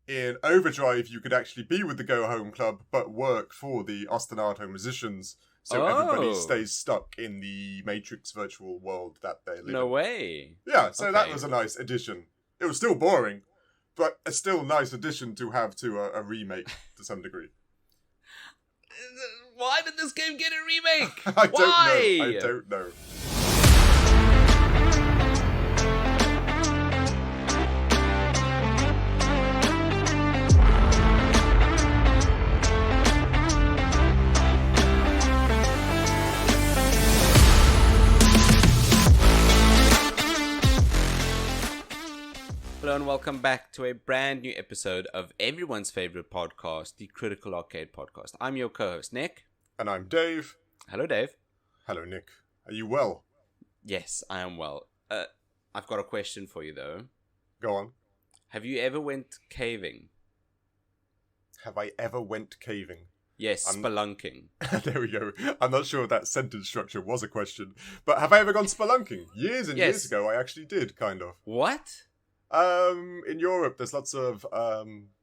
in Overdrive, you could actually be with the Go Home Club, but work for the ostinato musicians, so everybody stays stuck in the Matrix virtual world that they live in. No way. Yeah, so that was a nice addition. It was still boring, but a still nice addition to have to a remake to some degree. Why did this game get a remake? I don't know. Hello and welcome back to a brand new episode of everyone's favorite podcast, the Critical Arcade Podcast. I'm your co-host, Nick. And I'm Dave. Hello, Dave. Hello, Nick. Are you well? Yes, I am well. I've got a question for you, though. Go on. Have you ever went caving? Have I ever went caving? Yes, spelunking. There we go. I'm not sure if that sentence structure was a question, but have I ever gone spelunking? Years and years ago, I actually did, kind of. What? In Europe, there's lots of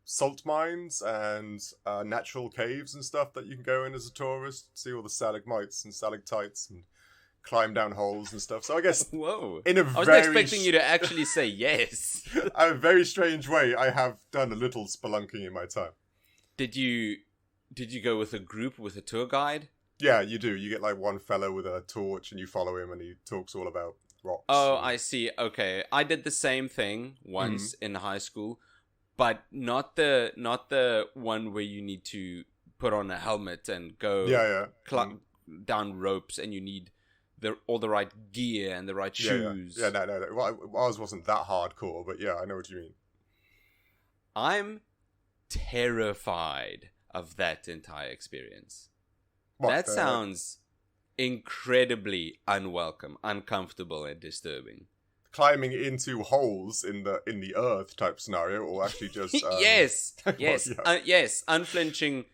salt mines and natural caves and stuff that you can go in as a tourist, see all the stalagmites and stalactites and climb down holes and stuff. So I guess, whoa, in a I wasn't expecting you to actually say yes. In a very strange way, I have done a little spelunking in my time. Did you go with a group with a tour guide? Yeah, you do. You get like one fellow with a torch and you follow him and he talks all about rocks. Oh, I see. Okay, I did the same thing once in high school, but not the one where you need to put on a helmet and go down ropes, and you need all the right gear and the right shoes. Yeah, no. Ours wasn't that hardcore, but yeah, I know what you mean. I'm terrified of that entire experience. That sounds incredibly unwelcome, uncomfortable, and disturbing. Climbing into holes in the earth type scenario, or actually just yes, unflinching,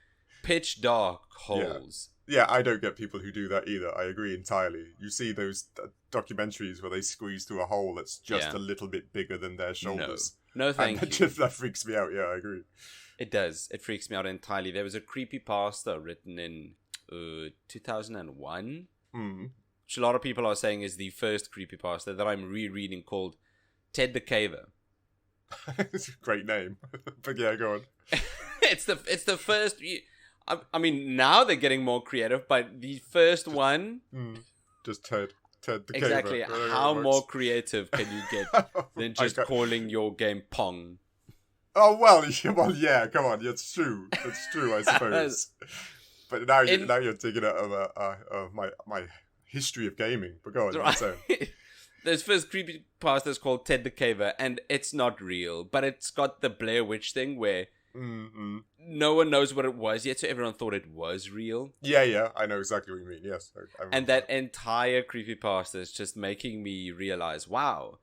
pitch dark holes. Yeah, I don't get people who do that either. I agree entirely. You see those documentaries where they squeeze through a hole that's just a little bit bigger than their shoulders. No, thank you. That freaks me out. Yeah, I agree. It does. It freaks me out entirely. There was a creepypasta written in 2001, which a lot of people are saying is the first creepypasta that I'm rereading, called Ted the Caver. It's a great name. But yeah, go on. It's the first. I mean, now they're getting more creative, but the first one, just Ted the Caver. Exactly. How more creative can you get than just calling your game Pong? Oh well, yeah. Come on, it's true. It's true, I suppose. But now you're taking it of my history of gaming. But go on, right. This first creepypasta is called Ted the Caver, and it's not real, but it's got the Blair Witch thing where no one knows what it was yet, so everyone thought it was real. Yeah, I know exactly what you mean. Yes, and that entire creepypasta is just making me realize, wow,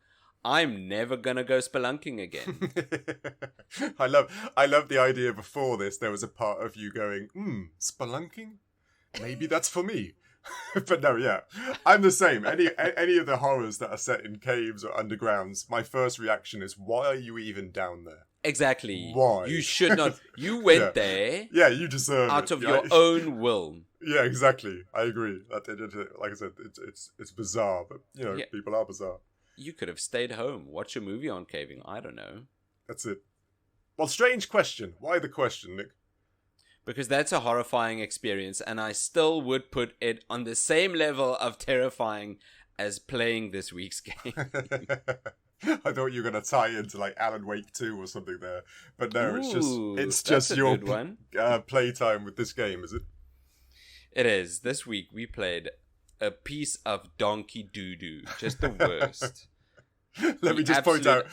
I'm never gonna go spelunking again. I love the idea. Before this, there was a part of you going, spelunking? Maybe that's for me. But no, yeah, I'm the same. Any of the horrors that are set in caves or undergrounds, my first reaction is, why are you even down there? Exactly. Why? You should not. You went there. Yeah, you deserve out it. of your own will. Yeah, exactly. I agree. Like I said, it's bizarre, but people are bizarre. You could have stayed home, watch a movie on caving. I don't know. That's it. Well, strange question. Why the question, Nick? Because that's a horrifying experience, and I still would put it on the same level of terrifying as playing this week's game. I thought you were going to tie into like Alan Wake 2 or something there. But no, it's just your playtime with this game, is it? It is. This week we played a piece of donkey doo-doo. Just the worst. Let me just point out,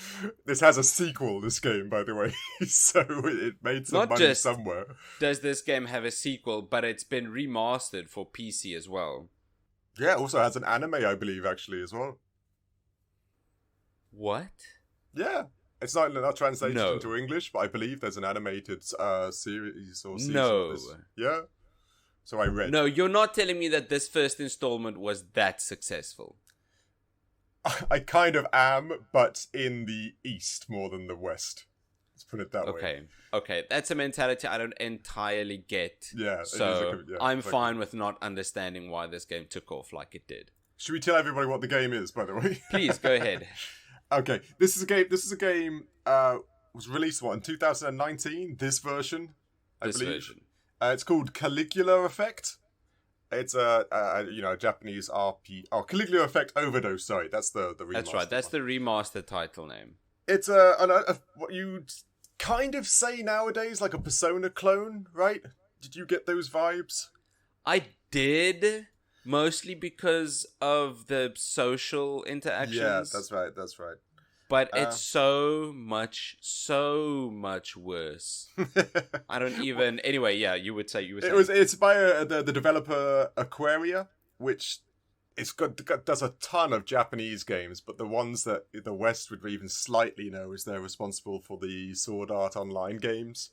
this has a sequel, this game, by the way. So it made some money somewhere. Does this game have a sequel, but it's been remastered for PC as well. Yeah, it also has an anime, I believe, actually, as well. What? Yeah. It's not translated into English, but I believe there's an animated series or season of this. Yeah? So I read. No, you're not telling me that this first installment was that successful. I kind of am, but in the East more than the West. Let's put it that way. Okay. That's a mentality I don't entirely get. Yeah. So I'm fine with not understanding why this game took off like it did. Should we tell everybody what the game is, by the way? Please, go ahead. Okay. This is a game was released, in 2019? This version, I believe. It's called Caligula Effect. It's a Japanese RP. Oh, Caligula Effect Overdose. Sorry, that's the remaster. That's right. That's the remastered title name. It's what you kind of say nowadays, like a Persona clone, right? Did you get those vibes? I did, mostly because of the social interactions. Yeah, that's right. But it's so much worse. I don't even. Anyway, yeah, you were saying. It's by the developer Aquria, which does a ton of Japanese games, but the ones that the West would even slightly know is they're responsible for the Sword Art Online games.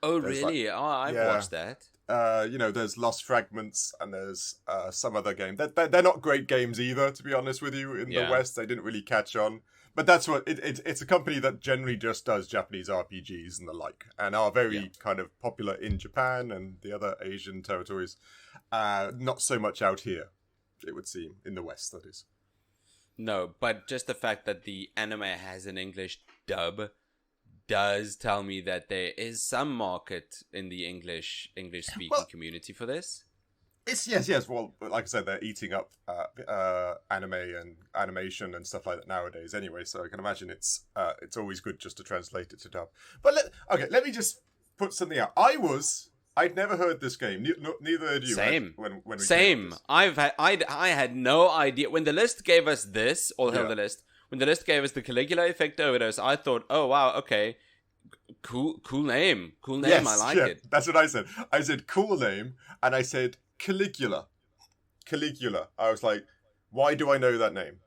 Oh, really? I've watched that. There's Lost Fragments and there's some other game. They're not great games either, to be honest with you. In the West, they didn't really catch on. But that's what it's a company that generally just does Japanese RPGs and the like, and are very kind of popular in Japan and the other Asian territories. Not so much out here, it would seem, in the West, that is. No, but just the fact that the anime has an English dub does tell me that there is some market in the English-speaking community for this. It's yes. Well, like I said, they're eating up anime and animation and stuff like that nowadays. Anyway, so I can imagine it's always good just to translate it to dub. But let me just put something out. I'd never heard this game. Neither had you. Same. When we Same. I had no idea when the list gave us this. When the list gave us the Caligula Effect Overdose, I thought, oh wow, okay, cool name. Yes, I like it. That's what I said. I said cool name, and I said Caligula. I was like, why do I know that name?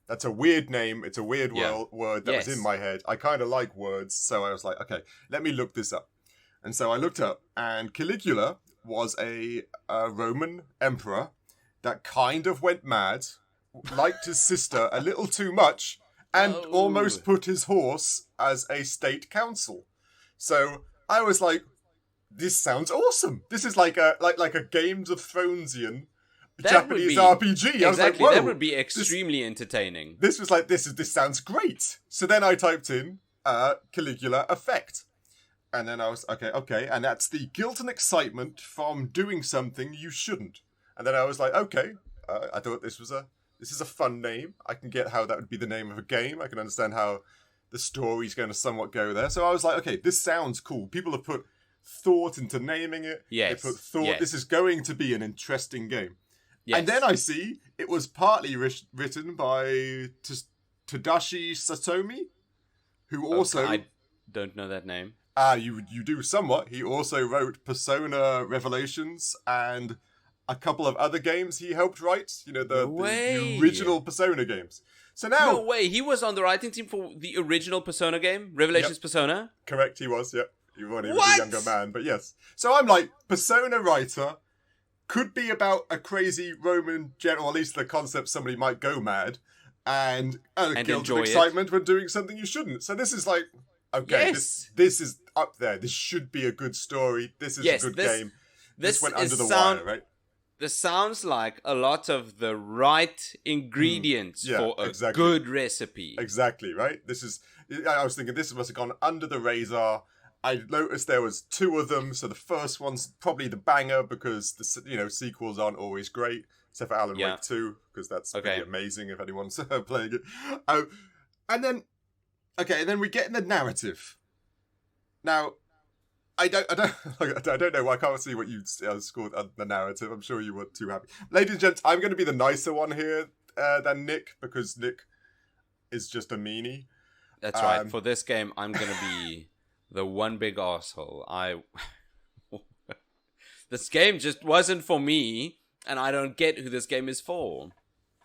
That's a weird name. It's a weird word that was in my head. I kind of like words, so I was like, okay, let me look this up. And so I looked up, and Caligula was a Roman emperor that kind of went mad, liked his sister a little too much, and almost put his horse as a state council. So I was like, this sounds awesome. This is like a Games of Thronesian Japanese RPG. I was like, whoa, that would be extremely entertaining. This was like, this sounds great. So then I typed in Caligula Effect. And then I was, okay, and that's the guilt and excitement from doing something you shouldn't. And then I was like, okay, I thought this is a fun name. I can get how that would be the name of a game. I can understand how the story's going to somewhat go there. So I was like, okay, this sounds cool. People have put thought into naming it. Yes. They put thought. Yes. This is going to be an interesting game. Yes. And then I see it was partly written by Tadashi Satomi, who also... I don't know that name. You do somewhat. He also wrote Persona Revelations and a couple of other games he helped write. The original Persona games. So now... No way, he was on the writing team for the original Persona game? Revelations Persona? Correct, he was, yep. He was a younger man, but yes. So I'm like, Persona writer, could be about a crazy Roman general, or at least the concept somebody might go mad, and guilt and excitement when doing something you shouldn't. So this is like... Okay, yes. This is up there. This should be a good story. This is a good game. This went under the wire, right? This sounds like a lot of the right ingredients for a good recipe. Exactly, right? I was thinking this must have gone under the radar. I noticed there was two of them, so the first one's probably the banger because the sequels aren't always great, except for Alan Wake 2, because that's pretty amazing if anyone's playing it. And then we get in the narrative. Now, I don't know. I can't see what you scored on the narrative. I'm sure you weren't too happy. Ladies and gents, I'm going to be the nicer one here than Nick, because Nick is just a meanie. That's right. For this game, I'm going to be the one big asshole. This game just wasn't for me, and I don't get who this game is for.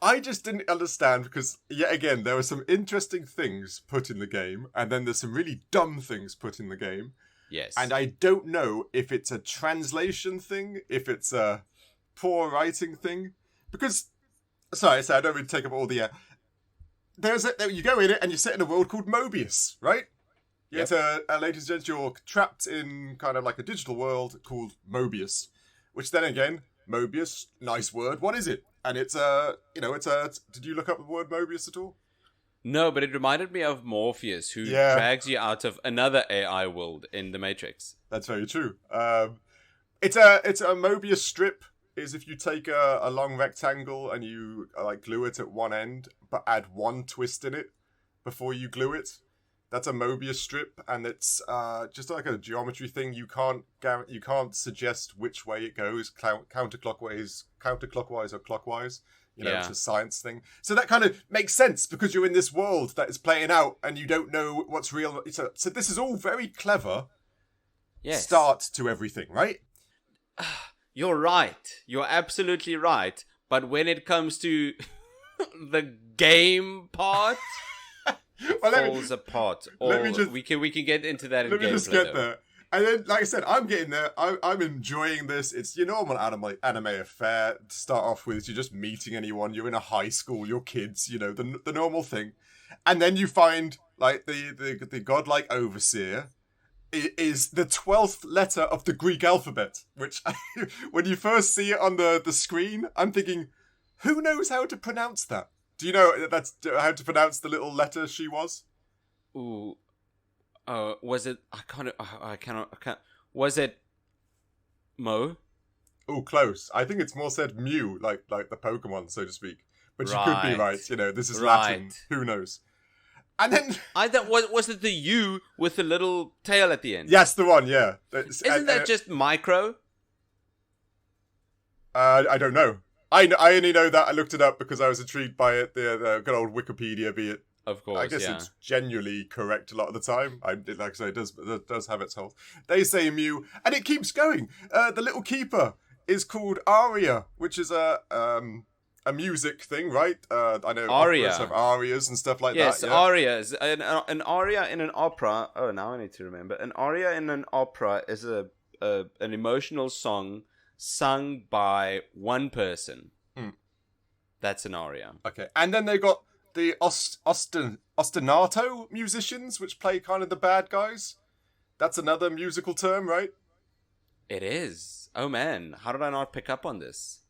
I just didn't understand because, yet again, there were some interesting things put in the game, and then there's some really dumb things put in the game. Yes. And I don't know if it's a translation thing, if it's a poor writing thing. Because, sorry, I don't really take up all the... you go in it and you sit in a world called Mobius, right? Yeah, it's ladies and gents, you're trapped in kind of like a digital world called Mobius, which then again, Mobius, nice word. What is it? And it's did you look up the word Mobius at all? No, but it reminded me of Morpheus, who drags you out of another AI world in The Matrix. That's very true. It's a Mobius strip. Is if you take a long rectangle and you glue it at one end, but add one twist in it before you glue it. That's a Mobius strip, and it's just like a geometry thing. You can't suggest which way it goes, counterclockwise or clockwise. It's a science thing. So that kind of makes sense because you're in this world that is playing out, and you don't know what's real. So this is all very clever. Yes. Start to everything, right? You're right. You're absolutely right. But when it comes to the game part, falls apart. We can get into that in gameplay. Let me just get there. And then, like I said, I'm getting there. I'm enjoying this. It's your normal anime affair. To start off with, you're just meeting anyone. You're in a high school. You're kids. The normal thing. And then you find like the godlike overseer is the 12th letter of the Greek alphabet, which when you first see it on the screen, I'm thinking, who knows how to pronounce that? Do you know that's how to pronounce the little letter she was? Ooh. Was it? I can't. Was it Mo? Oh, close. I think it's more said Mew, like the Pokemon, so to speak. But you could be right. This is Latin. Who knows? And then was it the U with the little tail at the end? Yes, the one. Yeah. Isn't that just micro? I don't know. I only know that I looked it up because I was intrigued by it. The good old Wikipedia, be it. Of course, I guess it's genuinely correct a lot of the time. Like I say, it does have its holes. They say Mew, and it keeps going. The little keeper is called Aria, which is a music thing, right? I know operas have arias and stuff like that. Yes, arias. An aria in an opera. Oh, now I need to remember. An aria in an opera is an emotional song sung by one person. That's an aria. Okay, and then they got the ostinato musicians, which play kind of the bad guys. That's another musical term, right? It is. Oh man, how did I not pick up on this?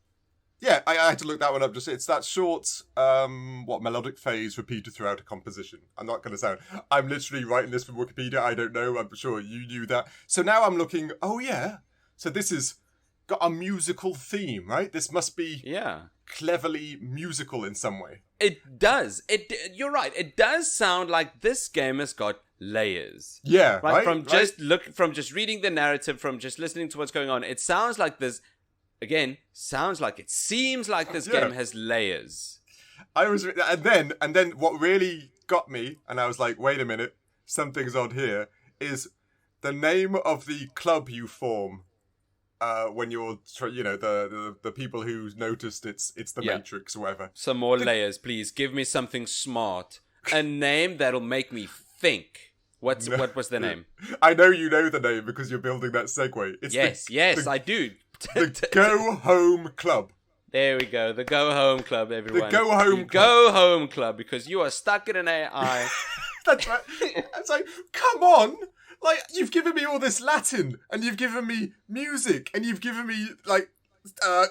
Yeah, I had to look that one up. It's that short, melodic phase repeated throughout a composition. I'm not going to sound. I'm literally writing this from Wikipedia. I don't know. I'm sure you knew that. So now I'm looking. Oh yeah. So this is got a musical theme, right? This must be cleverly musical in some way. It does. You're right. It does sound like this game has got layers. Yeah, right. From just reading the narrative, from just listening to what's going on, it sounds like this. Again, seems like this game has layers. And then what really got me, and I was like, wait a minute, something's odd here, is the name of the club you form when you're, the people who noticed it's the Matrix or whatever. Some more layers, please. Give me something smart. A name that'll make me think. What was the name? I know you know the name because you're building that segue. Yes, I do. The Go Home Club. There we go. The Go Home Club, everyone. The Go Home Club. Go Home Club, because you are stuck in an AI. That's right. It's like, come on. Like, you've given me all this Latin, and you've given me music, and you've given me,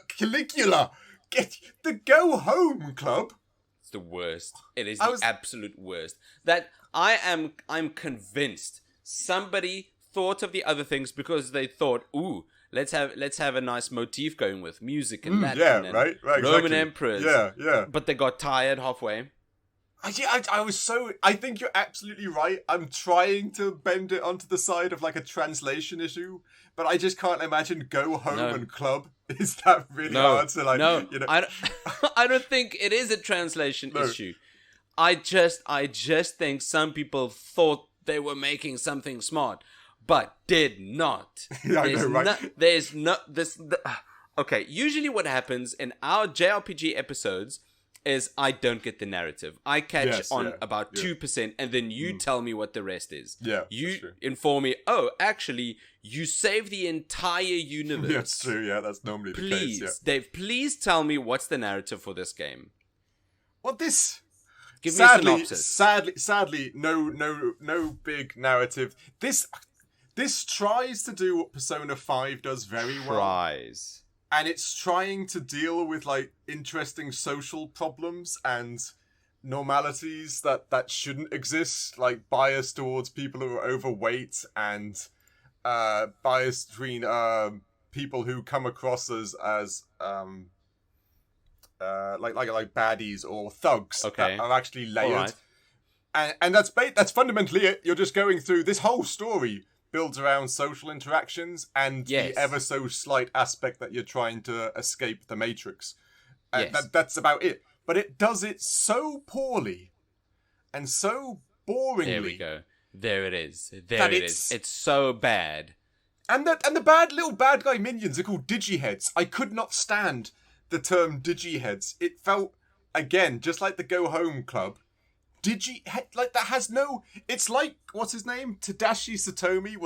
Caligula. Get the Go Home Club. It's the worst. It is the absolute worst. That I'm convinced somebody thought of the other things because they thought, ooh, let's have a nice motif going with music and Latin and right, Roman emperors. Yeah. But they got tired halfway. I think you're absolutely right. I'm trying to bend it onto the side of like a translation issue, but I just can't imagine Go Home and Club. Is that really hard to I don't think it is a translation issue. I just think some people thought they were making something smart, but did not. Okay, usually what happens in our JRPG episodes is I don't get the narrative. I catch about 2%, and then you tell me what the rest is. Yeah, you inform me, oh, actually, you save the entire universe. That's true, yeah, that's normally the case. Dave, please tell me what's the narrative for this game. Well, this Give me a synopsis. Sadly, no big narrative. This tries to do what Persona 5 does very well. And it's trying to deal with, like, interesting social problems and normalities that shouldn't exist, like bias towards people who are overweight and bias between people who come across as like baddies or thugs that are actually layered. Right. And that's fundamentally it. You're just going through this whole story builds around social interactions and the ever so slight aspect that you're trying to escape the Matrix. That's about it. But it does it so poorly and so boringly. There we go. There it is. There it is. It's so bad. And the little bad guy minions are called Digiheads. I could not stand the term Digiheads. It felt, again, just like the Go Home Club. Like, that has no... It's like, what's his name? Tadashi Satomi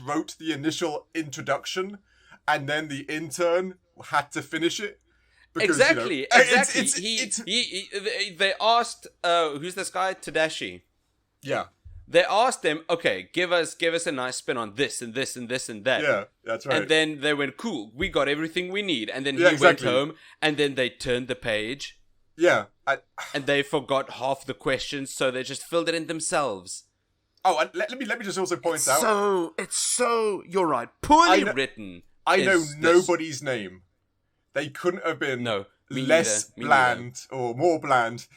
wrote the initial introduction, and then the intern had to finish it. Because, exactly. They asked, who's this guy? Tadashi. Yeah. They asked him, okay, give us a nice spin on this and this and this and that. Yeah, that's right. And then they went, cool, we got everything we need. And then he went home, and then they turned the page. Yeah. And they forgot half the questions, so they just filled it in themselves. Oh, and let me just also point out. It's so, you're right, poorly written. I know nobody's name. They couldn't have been less bland or more bland.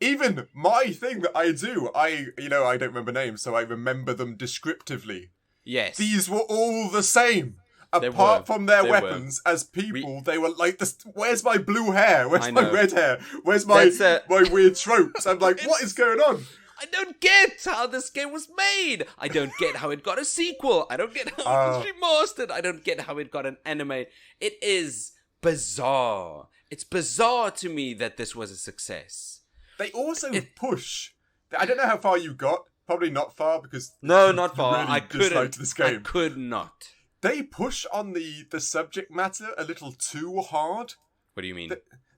Even my thing that I do, I don't remember names, so I remember them descriptively. Yes. These were all the same. Apart from their weapons, as people, they were like, where's my blue hair? Where's my red hair? Where's my weird tropes? I'm like, what is going on? I don't get how this game was made. I don't get how it got a sequel. I don't get how it was remastered. I don't get how it got an anime. It is bizarre. It's bizarre to me that this was a success. They also push. I don't know how far you got. Probably not far because... No, not far. Really I couldn't. This game. I could not. They push on the subject matter a little too hard. What do you mean?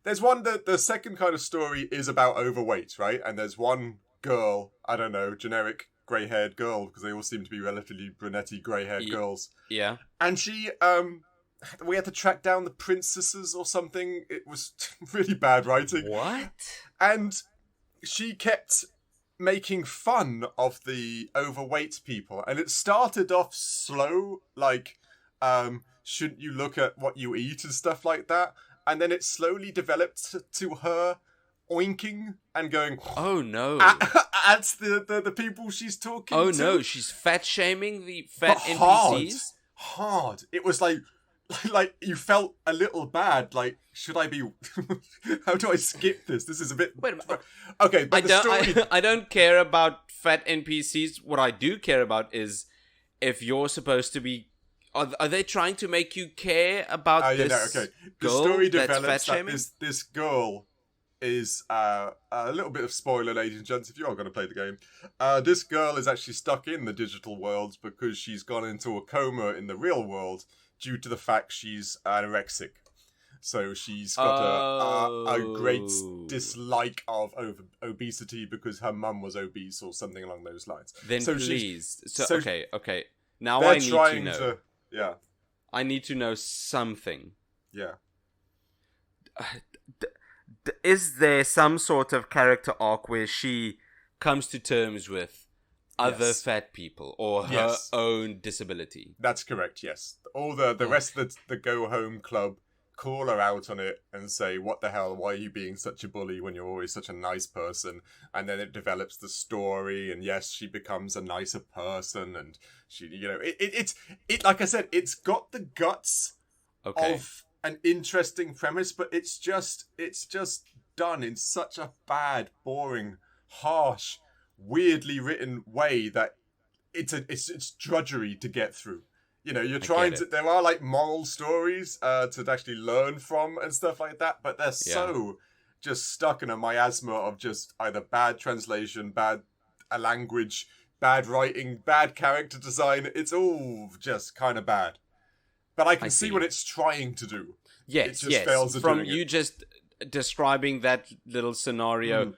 There's one, the second kind of story is about overweight, right? And there's one girl, I don't know, generic grey-haired girl, because they all seem to be relatively brunette-y grey-haired girls. Yeah. And she, we had to track down the princesses or something. It was really bad writing. What? And she kept making fun of the overweight people, and it started off slow, like shouldn't you look at what you eat and stuff like that, and then it slowly developed to her oinking and going, oh no, at the people she's talking to. Oh no, she's fat shaming the fat NPCs. Hard. It was like you felt a little bad. Like, should I be? How do I skip this? This is a bit. Wait a minute. Okay, but I don't care about fat NPCs. What I do care about is if you're supposed to be. Are they trying to make you care about this? Okay. The girl story that's develops fat that this girl is a little bit of spoiler, ladies and gents, if you are going to play the game. This girl is actually stuck in the digital world because she's gone into a coma in the real world due to the fact she's anorexic. So she's got a great dislike of obesity because her mum was obese or something along those lines. Then so please. Okay. Now I need to know. Yeah. I need to know something. Yeah. Is there some sort of character arc where she comes to terms with other fat people or her own disability? That's correct, yes. All the rest of the Go Home Club call her out on it and say, what the hell, why are you being such a bully when you're always such a nice person? And then it develops the story, and yes, she becomes a nicer person, and she, it's like I said, it's got the guts of an interesting premise, but it's just done in such a bad, boring, harsh, weirdly written way that it's drudgery to get through. You're trying to. There are like moral stories to actually learn from and stuff like that, but they're so just stuck in a miasma of just either bad translation, bad language, bad writing, bad character design. It's all just kind of bad. But I can see what it's trying to do. Yes, it just fails at doing you it. just describing that little scenario,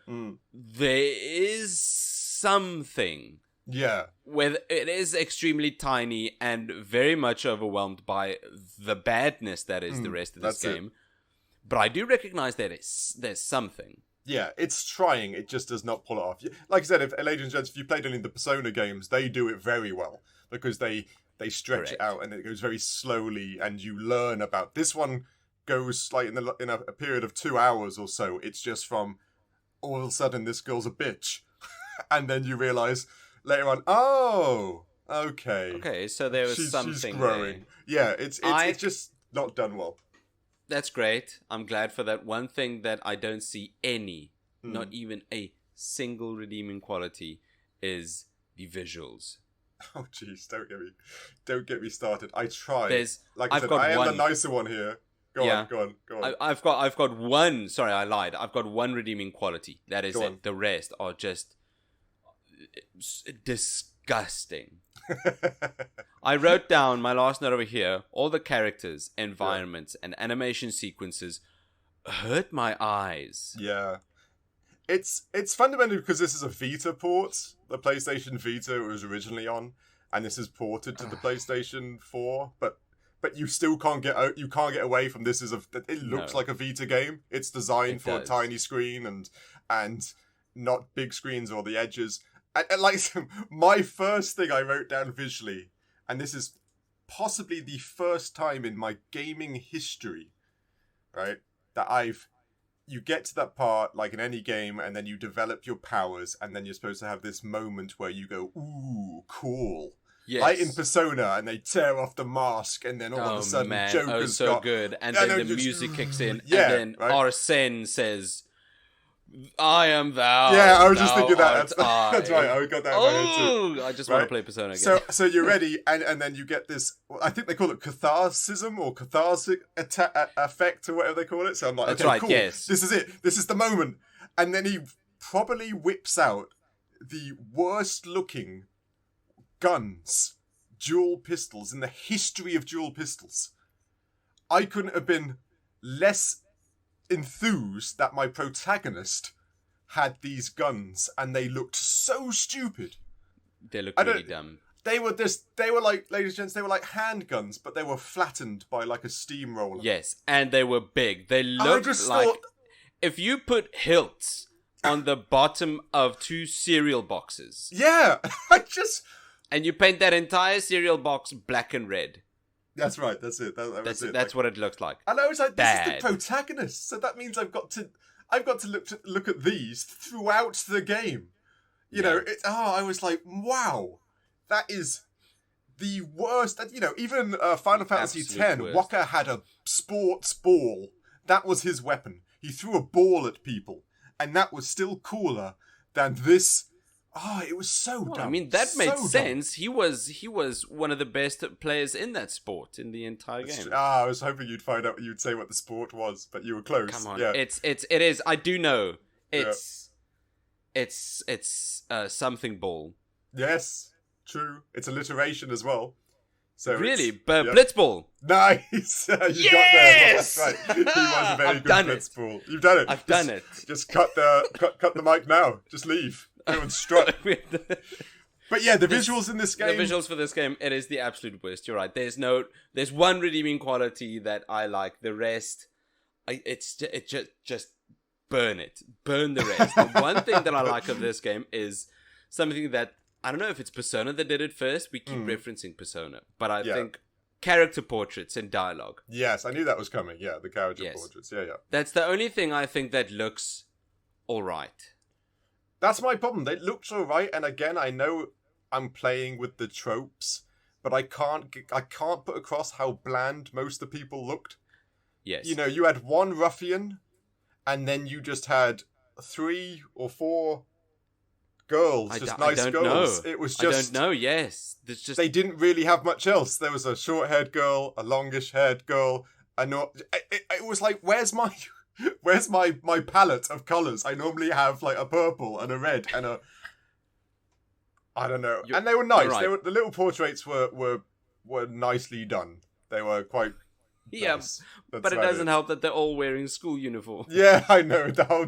there is something. Yeah. Where it is extremely tiny and very much overwhelmed by the badness that is the rest of this game. But I do recognize that there's something. Yeah, it's trying. It just does not pull it off. Like I said, ladies and gents, if you played any of the Persona games, they do it very well because they stretch it out and it goes very slowly, and you learn about. This one goes like in a period of 2 hours or so. It's just from all of a sudden this girl's a bitch, and then you realize later on, oh, okay. Okay, so there was something. She's growing. There. Yeah, it's just not done well. That's great. I'm glad for that. One thing that I don't see not even a single redeeming quality, is the visuals. Oh jeez, don't get me started. I tried. I am the nicer one here. Go on. I've got one. Sorry, I lied. I've got one redeeming quality. That is it. The rest are just disgusting. I wrote down my last note over here. All the characters, environments, and animation sequences hurt my eyes. Yeah. It's fundamentally because this is a Vita port. The PlayStation Vita it was originally on, and this is ported to the PlayStation 4. But you still can't get out. You can't get away from this. It looks like a Vita game. It's designed for a tiny screen and not big screens or the edges. And like my first thing I wrote down visually, and this is possibly the first time in my gaming history, right, that you get to that part, like in any game, and then you develop your powers, and then you're supposed to have this moment where you go, ooh, cool. Yes. Like in Persona, and they tear off the mask, and then all of a sudden Joker's got... good. And then the music kicks in, and then Arsene says... I am thou. Yeah, I was just thinking that. That's right. I got that in my head too. I just want to play Persona again. So you're ready, and then you get this. I think they call it catharsism or cathartic effect or whatever they call it. So I'm like, that's okay, right, cool. Yes. This is it. This is the moment. And then he probably whips out the worst looking guns, dual pistols in the history of dual pistols. I couldn't have been less enthused that my protagonist had these guns, and they looked so stupid. They looked really dumb. They were like, ladies and gents, they were like handguns, but they were flattened by like a steamroller. Yes, and they were big. They looked like if you put hilts on the bottom of 2 cereal boxes. Yeah, and you paint that entire cereal box black and red. That's right. That's it. That's what it looks like. And I was like, this is the protagonist, so that means I've got to look at these throughout the game. You know, I was like, wow, that is the worst. You know, even Final Fantasy X, Walker had a sports ball. That was his weapon. He threw a ball at people, and that was still cooler than this. Oh, it was so dumb. I mean, that made sense. He was one of the best players in that sport in the entire game. I was hoping you'd say what the sport was, but you were close. Come on, yeah. it is. I do know. It's something ball. Yes, true. It's alliteration as well. So really, Blitzball. Nice. You got there. That's right. He was a very good Blitzball. You've done it. I've done it. Just cut the mic now. Just leave. Go and strut. But yeah, the visuals in this game. The visuals for this game, it is the absolute worst. You're right. There's one redeeming quality that I like. The rest, just burn it. Burn the rest. The one thing that I like of this game is something that, I don't know if it's Persona that did it first. We keep referencing Persona. But I think character portraits and dialogue. Yes, I knew that was coming. Yeah, the character portraits. Yeah. That's the only thing I think that looks alright. That's my problem. It looks alright, and again, I know I'm playing with the tropes, but I can't put across how bland most of the people looked. Yes. You know, you had one ruffian, and then you just had 3 or 4 girls, nice girls. Know. It was just... I don't know, yes. They didn't really have much else. There was a short-haired girl, a longish-haired girl, it was like, where's my palette of colours? I normally have like a purple and a red and a... I don't know. And they were nice. Right. The little portraits were nicely done. They were quite Yeah, Nice. but it doesn't help that they're all wearing school uniforms. Yeah, I know. The whole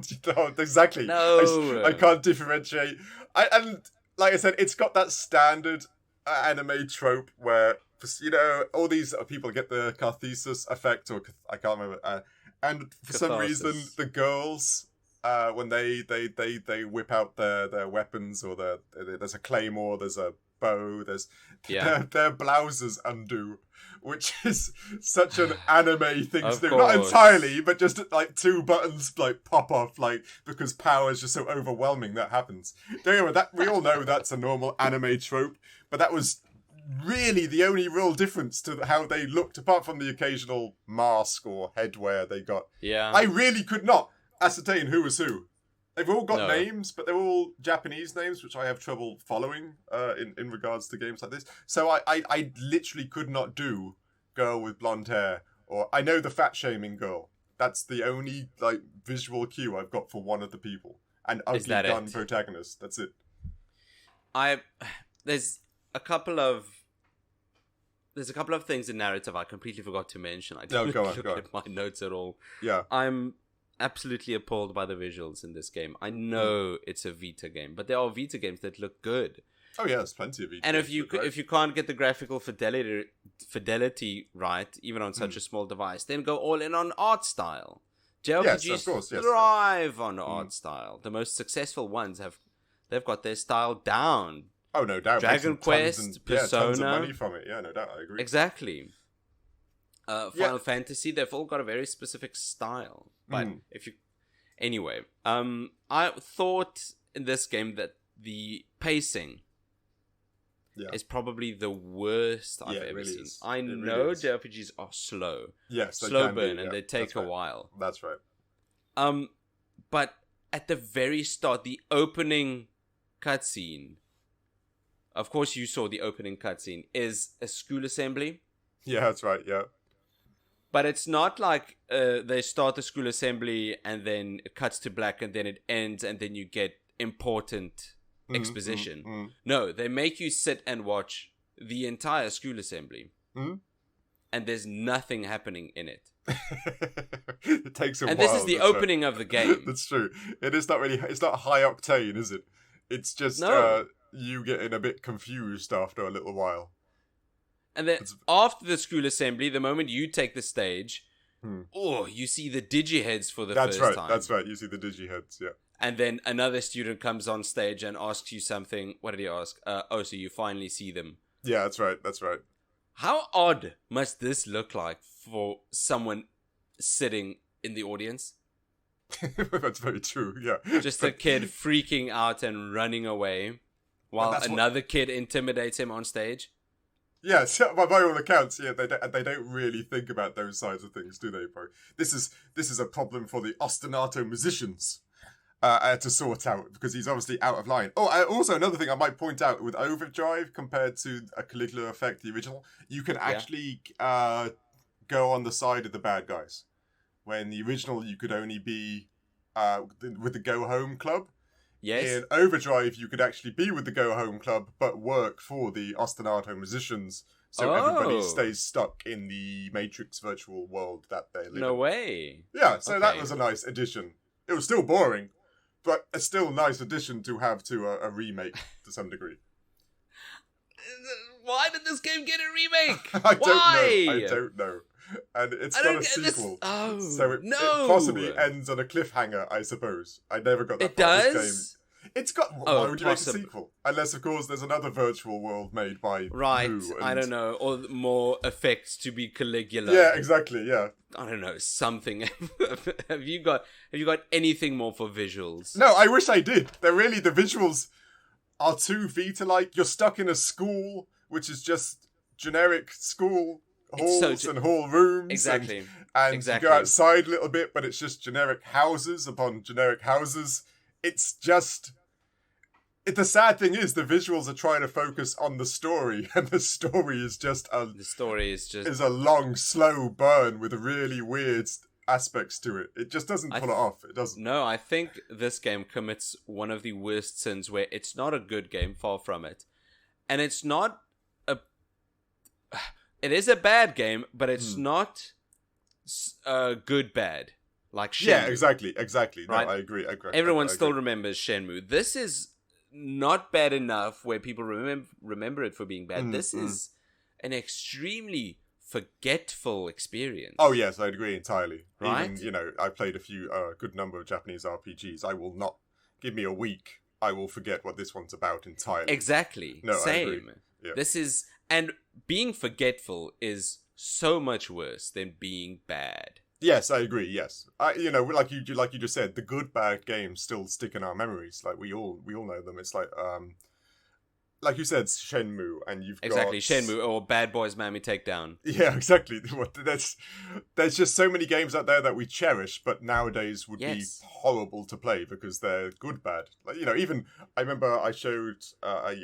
exactly. No. I can't differentiate. And like I said, it's got that standard anime trope where, you know, all these people get the Catharsis effect, or I can't remember. And for some reason, the girls, when they whip out their weapons, or there's a claymore, there's a bow, their blouses undo, which is such an anime thing to do. Not entirely, but just like 2 buttons like pop off, like because power is just so overwhelming that happens. Anyway, that we all know that's a normal anime trope, but that was really the only real difference to how they looked, apart from the occasional mask or headwear they got. Yeah, I really could not ascertain who was who. They've all got names, but they're all Japanese names, which I have trouble following in regards to games like this. So I literally could not do girl with blonde hair, or I know the fat shaming girl. That's the only like visual cue I've got for one of the people. And ugly gun protagonist. That's it. There's a couple of things in narrative I completely forgot to mention. I didn't look at my notes at all. Yeah. I'm absolutely appalled by the visuals in this game. I know it's a Vita game, but there are Vita games that look good. Oh yeah, there's plenty of Vita. And if you can't get the graphical fidelity right, even on such a small device, then go all in on art style. JRPGs thrive on art style. The most successful ones they've got their style down. Oh no doubt. Dragon Quest, Persona. Tons of money from it. Yeah, no doubt. I agree. Exactly. Final Fantasy, they've all got a very specific style. But anyway, I thought in this game that the pacing is probably the worst I've ever seen. I know JRPGs are slow. Yes, slow burn, and they take a while. That's right. But at the very start, the opening cutscene, of course you saw the opening cutscene, is a school assembly. Yeah, that's right, yeah. But it's not like they start the school assembly and then it cuts to black and then it ends and then you get important exposition. No, they make you sit and watch the entire school assembly. And there's nothing happening in it. It takes a while. And this is the opening of the game. That's true. It's not high octane, is it? It's just you getting a bit confused after a little while. And then after the school assembly, the moment you take the stage, you see the digiheads for the first time. That's right. You see the digiheads, yeah. And then another student comes on stage and asks you something. What did he ask? So you finally see them. Yeah, that's right. How odd must this look like for someone sitting in the audience? That's very true, yeah. Just a kid freaking out and running away while another kid intimidates him on stage. Yeah, so by all accounts, yeah, they don't really think about those sides of things, do they, bro? This is a problem for the ostinato musicians to sort out, because he's obviously out of line. Oh, also another thing I might point out with Overdrive compared to a Caligula Effect, the original, you can actually go on the side of the bad guys. When the original, you could only be with the Go Home Club. Yes. In Overdrive, you could actually be with the Go Home Club, but work for the ostinato musicians, so everybody stays stuck in the Matrix virtual world that they live in. No way. Yeah, so that was a nice addition. It was still boring, but a still nice addition to have to a remake to some degree. Why did this game get a remake? I don't know. And it's got a sequel. So it possibly ends on a cliffhanger, I suppose. I never got that part of this game. It's got... why would you make a sequel? Unless, of course, there's another virtual world made by Who, I don't know. Or more effects to be Caligula. Yeah, exactly, yeah. I don't know, something. Have you got anything more for visuals? No, I wish I did. The visuals are too Vita-like. You're stuck in a school, which is just generic school halls and hall rooms. Exactly. And you go outside a little bit, but it's just generic houses upon generic houses. It's just... The sad thing is, the visuals are trying to focus on the story, and the story is just a long, slow burn with really weird aspects to it. It just doesn't pull it off. It doesn't. No, I think this game commits one of the worst sins where it's not a good game, far from it. And it's not it is a bad game, but it's not good bad, like Shenmue. Yeah, exactly. No, right? I agree. Everyone still remembers Shenmue. This is not bad enough where people remember it for being bad. This is an extremely forgetful experience. Oh yes, I agree entirely. Right? Even, I played a good number of Japanese RPGs. I will not give me a week. I will forget what this one's about entirely. Exactly. No, Same. I agree. Yeah. This is, and being forgetful is so much worse than being bad. Yes, I agree. Yes, like you just said, the good bad games still stick in our memories. Like we all know them. It's like you said, Shenmue, and you've got Shenmue or Bad Boys Mammy Takedown. Yeah, exactly. There's just so many games out there that we cherish, but nowadays would be horrible to play because they're good bad. Like even I remember I showed a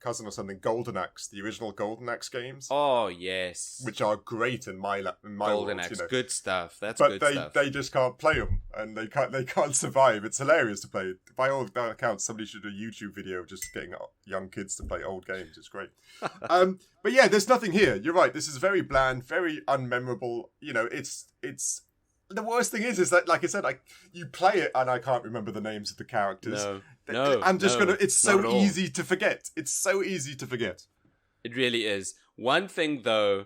cousin or something Golden Axe, the original Golden Axe games. Oh yes, which are great in my Golden world, Axe, good stuff. That's but good stuff. They just can't play them, and they can't survive. It's hilarious to play. By all accounts, somebody should do a YouTube video of just getting young kids to play old games. It's great. But yeah, there's nothing here. You're right. This is very bland, very unmemorable. It's the worst thing is that, like I said, you play it and I can't remember the names of the characters. No. I'm just gonna. It's so easy to forget. It's so easy to forget. It really is. One thing though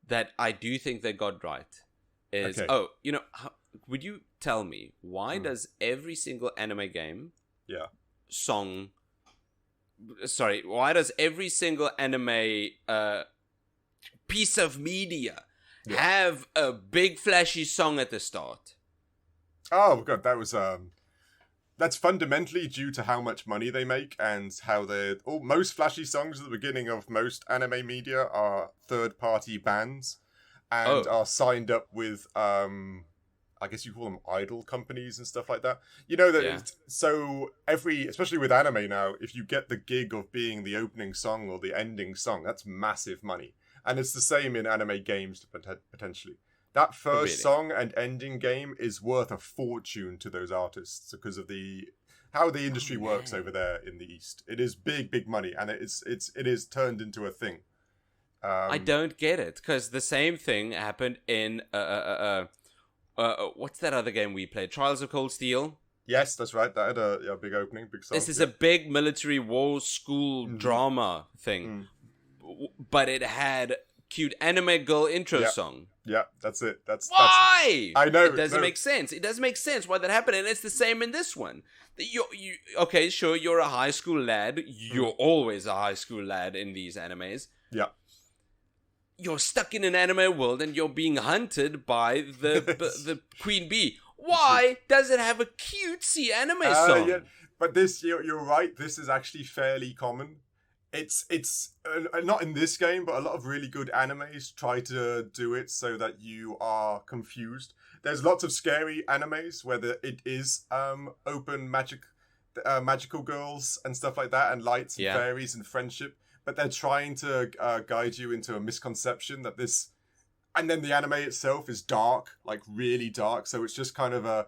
that I do think they got right is would you tell me why does every single anime game song why does every single anime piece of media have a big flashy song at the start? Oh god, that's fundamentally due to how much money they make and how most flashy songs at the beginning of most anime media are third-party bands and are signed up with I guess you call them idol companies and stuff like that. So especially with anime now, if you get the gig of being the opening song or the ending song, that's massive money. And it's the same in anime games potentially. That first song and ending game is worth a fortune to those artists because of how the industry works over there in the East. It is big money, and it is turned into a thing. I don't get it because the same thing happened in what's that other game we played? Trials of Cold Steel. Yes, that's right. That had a big opening, big song. This is a big military war school drama thing, but it had cute anime girl intro song. Yeah, that's it. Why? I know. It doesn't make sense. It doesn't make sense why that happened, and it's the same in this one. Okay, sure, you're a high school lad. You're always a high school lad in these animes. Yeah. You're stuck in an anime world, and you're being hunted by the queen bee. Why does it have a cutesy anime song? Yeah. But you're right. This is actually fairly common. It's not in this game, but a lot of really good animes try to do it so that you are confused. There's lots of scary animes where it is open magical girls and stuff like that, and lights and fairies and friendship, but they're trying to guide you into a misconception that this, and then the anime itself is dark, like really dark, so it's just kind of a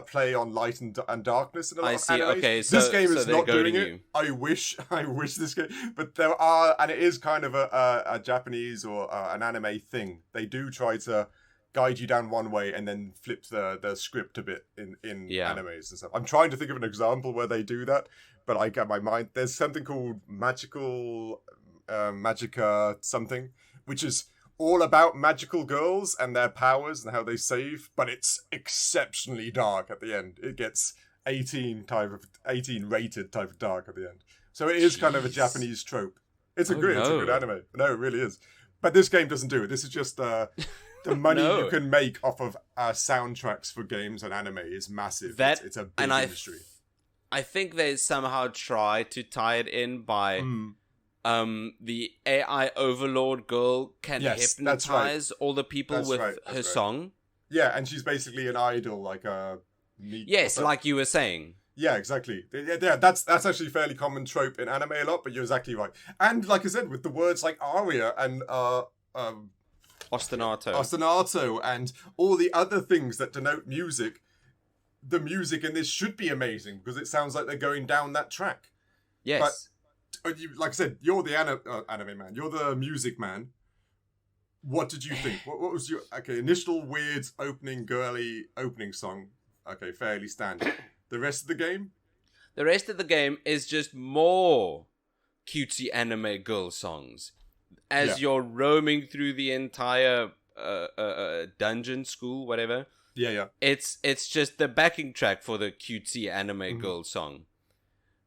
play on light and darkness in a lot of animes. Okay, this game is not doing it. I wish this game, but there are, and it is kind of a Japanese or an anime thing. They do try to guide you down one way and then flip the script a bit in animes and stuff. I'm trying to think of an example where they do that, but I get my mind. There's something called Magica something, which is all about magical girls and their powers and how they save, but it's exceptionally dark at the end. It gets 18 rated type of dark at the end. So it is kind of a Japanese trope. It's a good anime. No, it really is. But this game doesn't do it. This is just the money you can make off of soundtracks for games and anime is massive. It's a big industry. I think they somehow try to tie it in by the AI overlord girl can hypnotize all the people with her song. Yeah, and she's basically an idol, like a... like you were saying. Yeah, exactly. Yeah, that's actually a fairly common trope in anime a lot, but you're exactly right. And like I said, with the words like aria and ostinato and all the other things that denote music, the music in this should be amazing because it sounds like they're going down that track. Yes. But like I said, you're the anime man. You're the music man. What did you think? What was your initial weird opening girly opening song? Okay, fairly standard. The rest of the game? The rest of the game is just more cutesy anime girl songs. As you're roaming through the entire dungeon, school, whatever. Yeah. It's just the backing track for the cutesy anime girl song.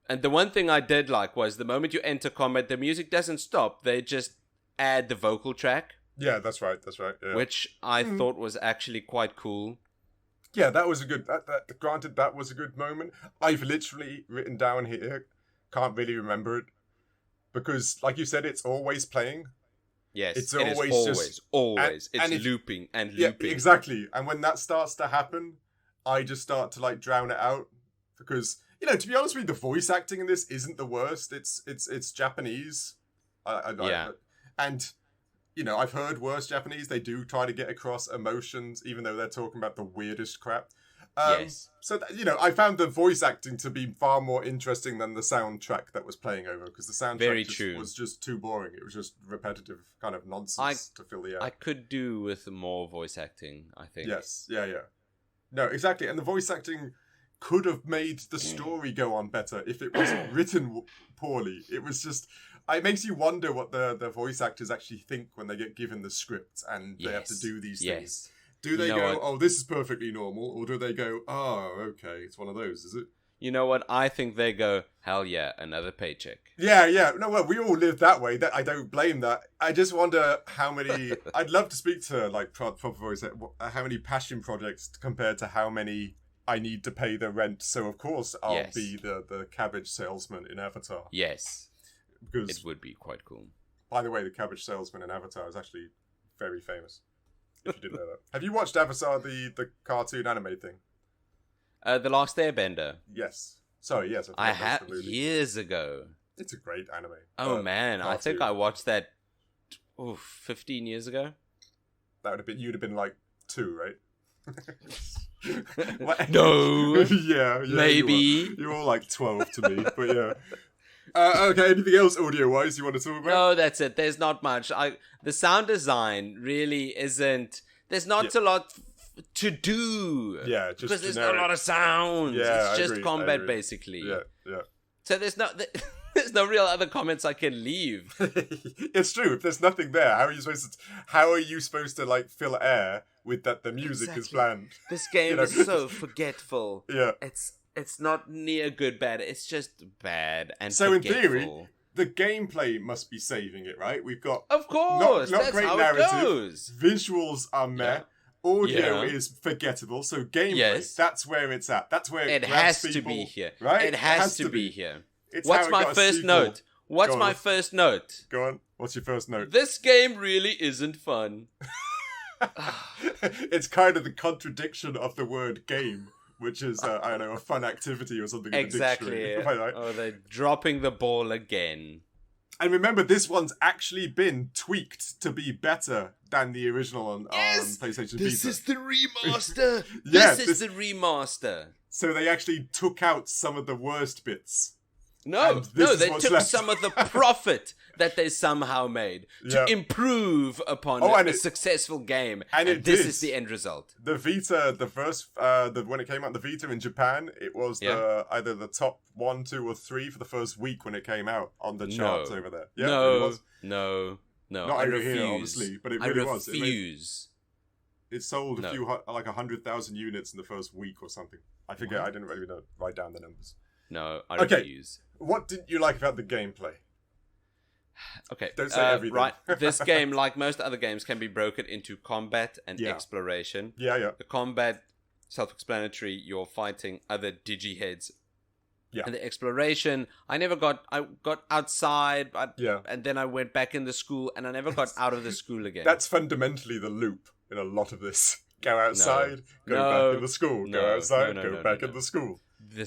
And the one thing I did like was the moment you enter combat, the music doesn't stop. They just add the vocal track. Yeah, that's right. Yeah. Which I thought was actually quite cool. Yeah, that was a good... Granted, that was a good moment. I've literally written down here, can't really remember it. Because, like you said, it's always playing. Yes, it's always. It's looping and looping. Yeah, exactly. And when that starts to happen, I just start to, like, drown it out. Because, to be honest with you, the voice acting in this isn't the worst. It's Japanese. And... I've heard worse Japanese. They do try to get across emotions, even though they're talking about the weirdest crap. Yes. So, I found the voice acting to be far more interesting than the soundtrack that was playing over, because the soundtrack was just too boring. It was just repetitive kind of nonsense to fill the air. I could do with more voice acting, I think. Yes, yeah. No, exactly. And the voice acting could have made the story go on better if it wasn't written poorly. It was just... It makes you wonder what the voice actors actually think when they get given the script and they have to do these things. Do they go, oh, this is perfectly normal? Or do they go, oh, okay, it's one of those, is it? You know what? I think they go, hell yeah, another paycheck. Yeah. No, well, we all live that way. I don't blame that. I just wonder how many... I'd love to speak to, like, proper voice... How many passion projects compared to how many I need to pay the rent. So, of course, I'll be the cabbage salesman in Avatar. Yes. Because, it would be quite cool. By the way, the cabbage salesman in Avatar is actually very famous. If you didn't know that. Have you watched Avatar, the cartoon anime thing? The Last Airbender. Yes. Sorry, yes. I have years ago. It's a great anime. Oh man, cartoon. I think I watched that 15 years ago. That would have been, you'd have been like 2, right? No. yeah. Maybe. You're all like 12 to me, but yeah. Okay, anything else audio-wise you want to talk about? No, that's it. There's not much. The sound design really isn't... There's not a lot to do. Yeah, just because there's generic. not a lot of sounds. Yeah, it's just combat, basically. Yeah. So there's no real other comments I can leave. It's true. If there's nothing there, how are you supposed to like fill air with that the music is bland? This game is so forgetful. Yeah. It's not near good bad. It's just bad and so forgetful. In theory, the gameplay must be saving it, right? We've got of course not that's great how narrative. It goes. Visuals are meh. Audio is forgettable. So gameplay, that's where it's at. That's where it has to be here. Right? It has to be here. It's What's my first note? What's my first note? Go on. What's your first note? This game really isn't fun. It's kind of the contradiction of the word game. Which is, I don't know, a fun activity or something. Exactly. Oh, they're dropping the ball again. And remember, this one's actually been tweaked to be better than the original on PlayStation Vita. This is the remaster. This is the remaster. So they actually took out some of the worst bits. No, they took some of the profit that they somehow made to improve upon a successful game. And this is the end result. The Vita, the first, when it came out, the Vita in Japan, it was either the top 1, 2, or 3 for the first week when it came out on the charts over there. Yeah, no. Not over here, obviously, but it really was. I refuse. It sold like 100,000 units in the first week or something. I forget. I didn't really write down the numbers. No, I refuse. What didn't you like about the gameplay? Okay, don't say everything. Right, this game, like most other games, can be broken into combat and exploration. Yeah. The combat, self-explanatory. You're fighting other digiheads. Yeah. And the exploration, I got outside, and then I went back in the school, and I never got out of the school again. That's fundamentally the loop in a lot of this. Go outside, go back in the school. Go outside, go back in the school.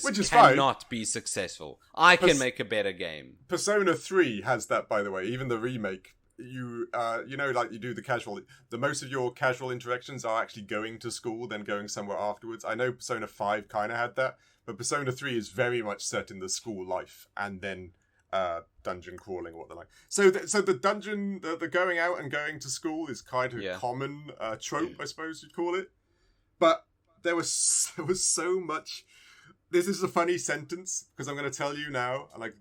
Which is cannot be successful. I can make a better game. Persona 3 has that, by the way. Even the remake, like you do the most of your casual interactions are actually going to school, then going somewhere afterwards. I know Persona 5 kind of had that, but Persona 3 is very much set in the school life, and then dungeon crawling, what they're like. So the dungeon, the going out and going to school is kind of a common trope, I suppose you'd call it. But there was so much. This is a funny sentence because I'm going to tell you now. Like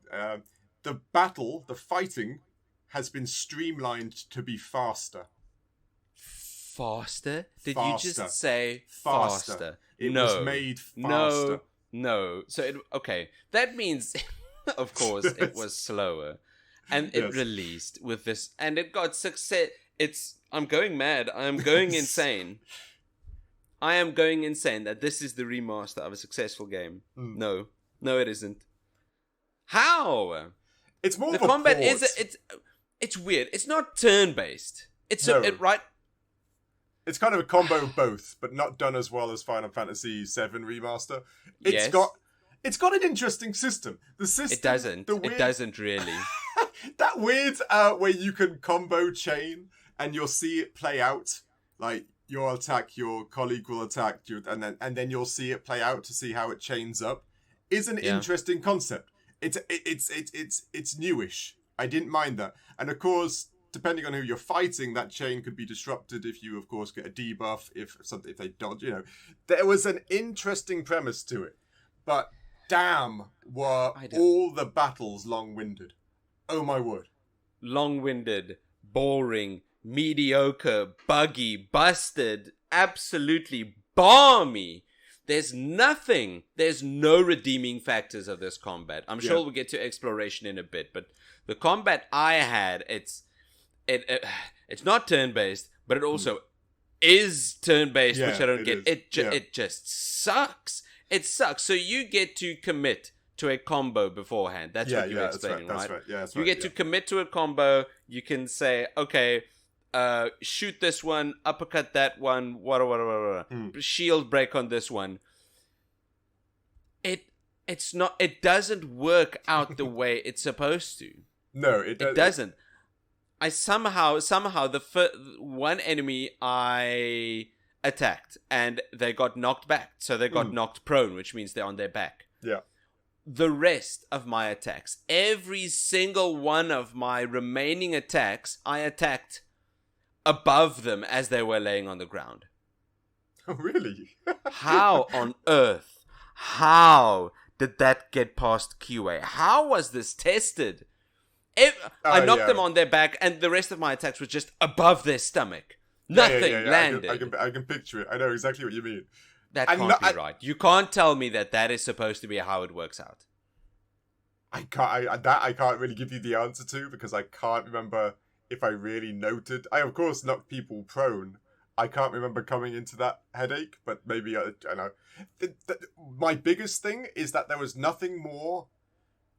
the fighting has been streamlined to be faster. Faster? Did you just say faster? It was made faster. No. So okay, that means, of course, it was slower, and it released with this, and it got success. I'm going mad. I'm going insane. I am going insane that this is the remaster of a successful game. No, it isn't. How? It's more the of a combat port. It's weird. It's not turn based. It's right. It's kind of a combo of both, but not done as well as Final Fantasy VII Remaster. It's got an interesting system. The system It doesn't really. That weird where you can combo chain and you'll see it play out. Like you'll attack, your colleague will attack you, and then you'll see it play out to see how it chains up. Is an interesting concept. It's newish. I didn't mind that, and of course, depending on who you're fighting, that chain could be disrupted if you, of course, get a debuff, if they dodge, There was an interesting premise to it. But damn, were all the battles long-winded. Oh my word. Long-winded, boring, mediocre, buggy, busted, absolutely balmy. There's no redeeming factors of this combat. I'm sure we'll get to exploration in a bit, but the combat I had, it's not turn-based, but it also is turn-based, which I don't get. It just sucks. It sucks. So you get to commit to a combo beforehand. That's what you're explaining, right? That's right. Yeah, that's right. You get to commit to a combo. You can say, okay, shoot this one, uppercut that one, shield break on this one. It doesn't work out the way it's supposed to. No, it doesn't. I somehow the one enemy I attacked and they got knocked back, so they got knocked prone, which means they're on their back. Yeah. The rest of my attacks, every single one of my remaining attacks, I attacked above them as they were laying on the ground. Oh, really? How on earth? How did that get past QA? How was this tested? I knocked them on their back, and the rest of my attacks were just above their stomach. Nothing landed. I can picture it. I know exactly what you mean. That can't be right. You can't tell me that is supposed to be how it works out. I can't really give you the answer to, because I can't remember if I really noted. I, of course, knocked people prone. I can't remember coming into that headache, but maybe I know. My biggest thing is that there was nothing more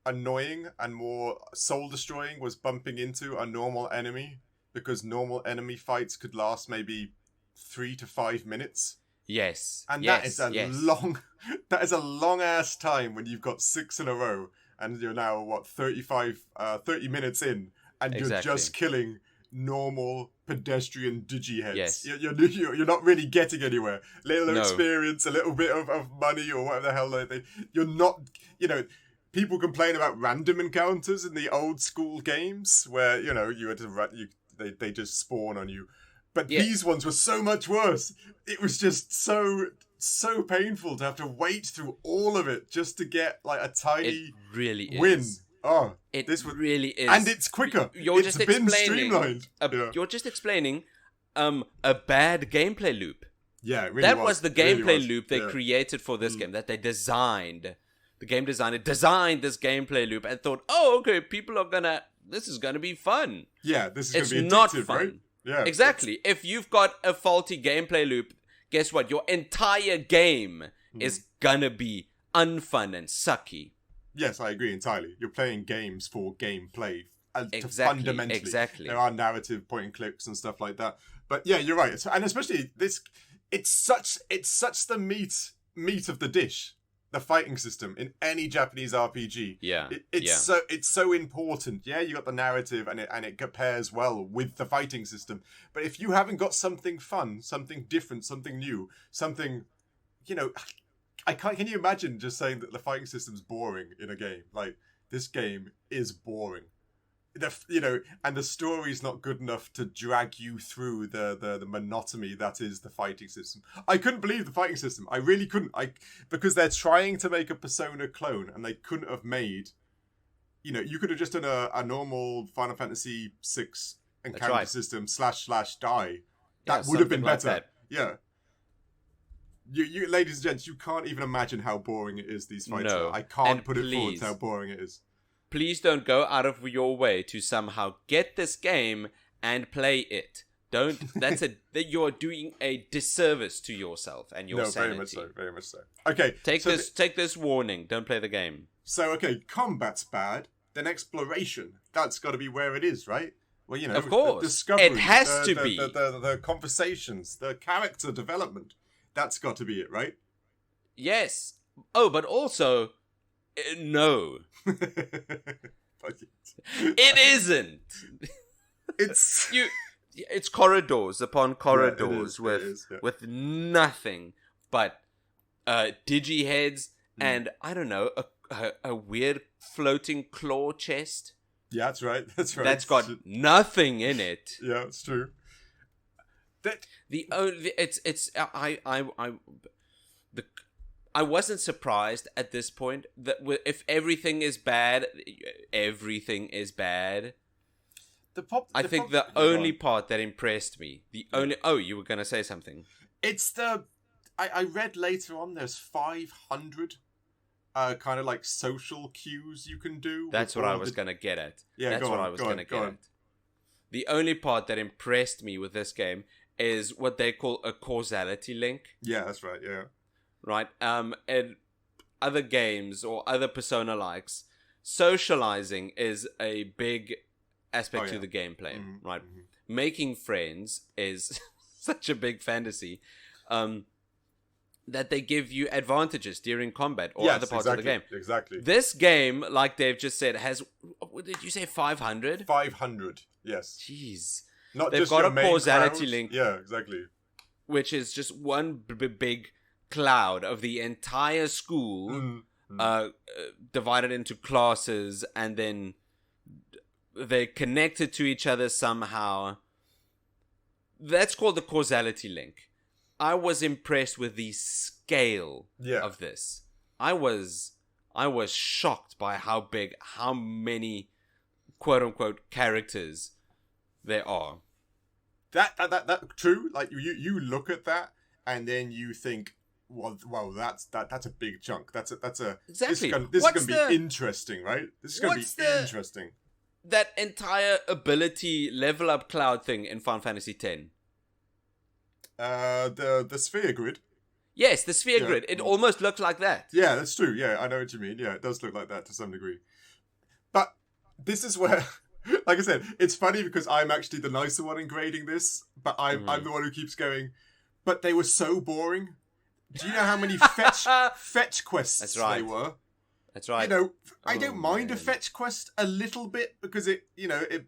annoying and more soul-destroying was bumping into a normal enemy, because normal enemy fights could last maybe 3 to 5 minutes. Yes. And that is a long ass time when you've got 6 in a row and you're now 30 minutes in and you're just killing normal pedestrian digiheads. Yes. You're not really getting anywhere. Little experience, a little bit of money or whatever the hell you're not, people complain about random encounters in the old school games where, you had to they just spawn on you. But these ones were so much worse. It was just so painful to have to wait through all of it just to get a tiny win. Oh, really is. And it's quicker. It's been streamlined. You're just explaining a bad gameplay loop. Yeah, it really that was the gameplay loop they created for this game, that they designed. The game designer designed this gameplay loop and thought, oh, okay, this is gonna be fun. Yeah, this is going to be addictive, not fun. Right? Yeah, exactly. If you've got a faulty gameplay loop, guess what? Your entire game is gonna be unfun and sucky. Yes, I agree entirely. You're playing games for gameplay. Fundamentally. There are narrative point and clicks and stuff like that. But yeah, you're right. And especially this, it's such the meat of the dish. The fighting system in any Japanese RPG. Yeah. It's so important. Yeah, you got the narrative and it compares well with the fighting system. But if you haven't got something fun, something different, something new, something, can you imagine just saying that the fighting system's boring in a game? Like, this game is boring. And the story's not good enough to drag you through the monotony that is the fighting system. I couldn't believe the fighting system. I really couldn't. Because they're trying to make a Persona clone, and they couldn't have made. You could have just done a normal Final Fantasy VI encounter system / die. That would have been better. Like yeah. You, ladies and gents, you can't even imagine how boring it is. These fights. No. I can't put it forward to how boring it is. Please don't go out of your way to somehow get this game and play it. You're doing a disservice to yourself and your sanity. Very much so. Okay. Take this warning. Don't play the game. So, okay, combat's bad. Then exploration. That's got to be where it is, right? Well, of course. The discovery. It has to be. The conversations, the character development. That's got to be it, right? Yes. Oh, but also... no. It isn't. It's corridors upon corridors with nothing but digi heads and I don't know a weird floating claw chest. Yeah, that's right. That's got nothing in it. Yeah, it's true. I wasn't surprised at this point that if everything is bad, everything is bad. I think the only part that impressed me, you were going to say something. It's I read later on there's 500 kind of like social cues you can do. That's what I was going to get at. Yeah, that's what I was going to get at. The only part that impressed me with this game is what they call a causality link. Yeah, that's right, yeah. Right, and other games or other Persona likes, socializing is a big aspect to the gameplay, right? Mm-hmm. Making friends is such a big fantasy that they give you advantages during combat or other parts of the game. Exactly. This game, like Dave just said, has, what did you say, 500? 500, yes. Jeez. They've just got a causality link. Yeah, exactly. Which is just one big cloud of the entire school divided into classes, and then they're connected to each other somehow. That's called the causality link. I was impressed with the scale of this. I was shocked by how many quote unquote characters there are. That true. Like you look at that and then you think, well, that's a big chunk. That's a exactly. This is going to be interesting, right? This is going to be interesting. That entire ability level up cloud thing in Final Fantasy X. The sphere grid. Yes, the sphere grid. It almost looks like that. Yeah, that's true. Yeah, I know what you mean. Yeah, it does look like that to some degree. But this is where, like I said, it's funny because I'm actually the nicer one in grading this, but I'm the one who keeps going, but they were so boring. Do you know how many fetch quests they were? That's right. I don't mind a fetch quest a little bit because it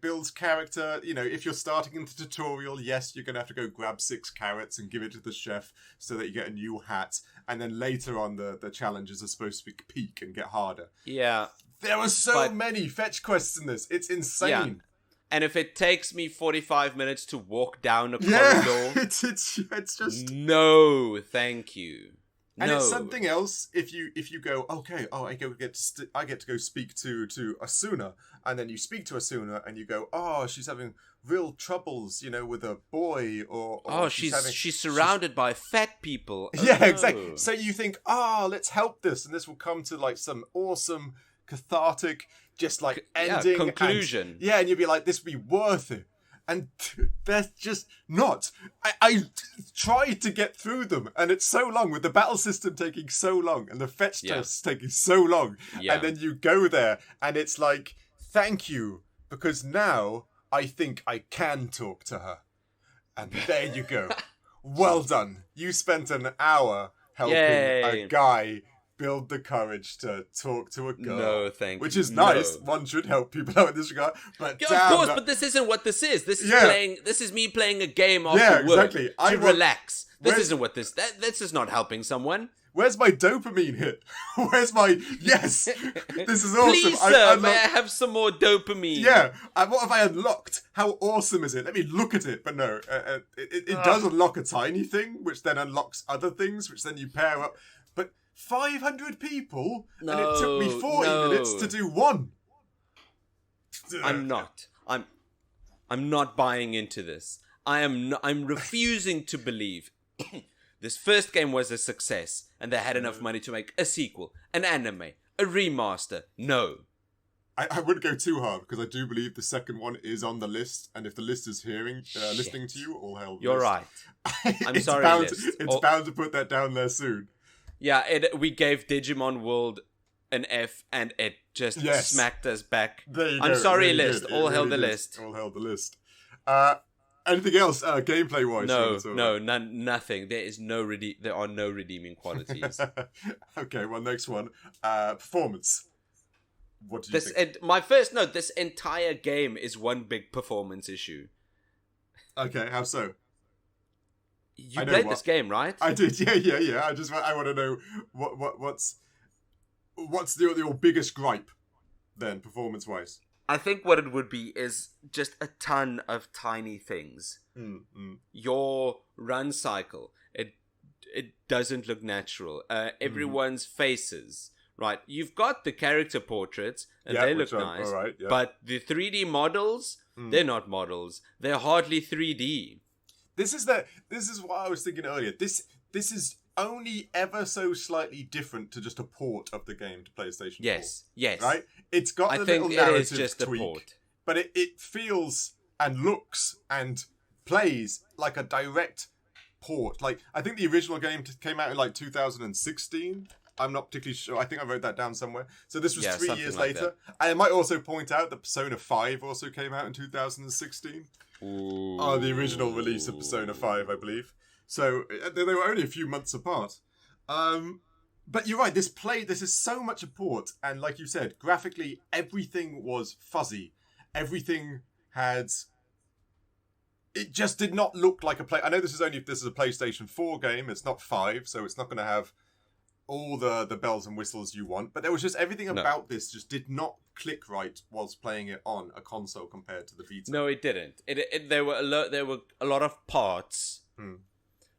builds character. If you're starting in the tutorial, yes, you're going to have to go grab 6 carrots and give it to the chef so that you get a new hat. And then later on, the challenges are supposed to peak and get harder. Yeah. There are so many fetch quests in this. It's insane. Yeah. And if it takes me 45 minutes to walk down a corridor... it's just... No, thank you. And it's something else if you go, okay, I get to go speak to Asuna, and then you speak to Asuna and you go, oh, she's having real troubles, with a boy, or she's surrounded by fat people. Oh, yeah, exactly. So you think, let's help this, and this will come to like some awesome cathartic, just like ending conclusion. And you'll be like, this will be worth it. And they're just not. I tried to get through them, and it's so long, with the battle system taking so long, and the fetch tests taking so long. Yeah. And then you go there, and it's like, thank you, because now I think I can talk to her. And there you go. Well done. You spent an hour helping a guy build the courage to talk to a girl. No, thank you. Which is nice. One should help people out in this regard. But of course, but this isn't what this is. This is This is me playing a game after work to relax. This isn't what this is not helping someone. Where's my dopamine hit? Where's my... Yes! This is awesome. Please, sir, may I have some more dopamine? Yeah. What have I unlocked? How awesome is it? Let me look at it. But no, it does unlock a tiny thing, which then unlocks other things, which then you pair up. But 500 people, and it took me 40 minutes to do one. I'm not buying into this. I'm refusing to believe this first game was a success and they had enough money to make a sequel, an anime, a remaster. No. I wouldn't go too hard because I do believe the second one is on the list, and if the list is listening to you, all hell. You're right. I'm sorry, it's bound to put that down there soon. Yeah, we gave Digimon World an F, and it just smacked us back. There you I'm go. sorry, Very list. Good. All really held the did. list. All held the list. Anything else, gameplay-wise? Nothing. There are no redeeming qualities. Okay, well, next one. Performance. What do you think? This entire game is one big performance issue. Okay, how so? You played this game, right? I did, yeah. I want to know what's your biggest gripe then, performance-wise? I think what it would be is just a ton of tiny things. Your run cycle, it doesn't look natural. Everyone's faces, right? You've got the character portraits, and they look nice. All right, but the 3D models, they're not models. They're hardly 3D. This is what I was thinking earlier. This is only ever so slightly different to just a port of the game to PlayStation 4. Yes. Right? It's got a little narrative tweak, but it feels and looks and plays like a direct port. Like, I think the original game came out in like 2016. I'm not particularly sure. I think I wrote that down somewhere. So this was 3 years later. And I might also point out that Persona 5 also came out in 2016. Ooh. The original release of Persona 5, I believe. So they were only a few months apart. But you're right, this is so much a port, and like you said, graphically, everything was fuzzy. Everything it just did not look like I know this is a PlayStation 4 game, it's not 5, so it's not going to have all the bells and whistles you want, but there was just everything about this just did not click right whilst playing it on a console compared to the Vita. No, it didn't. There were a lot of parts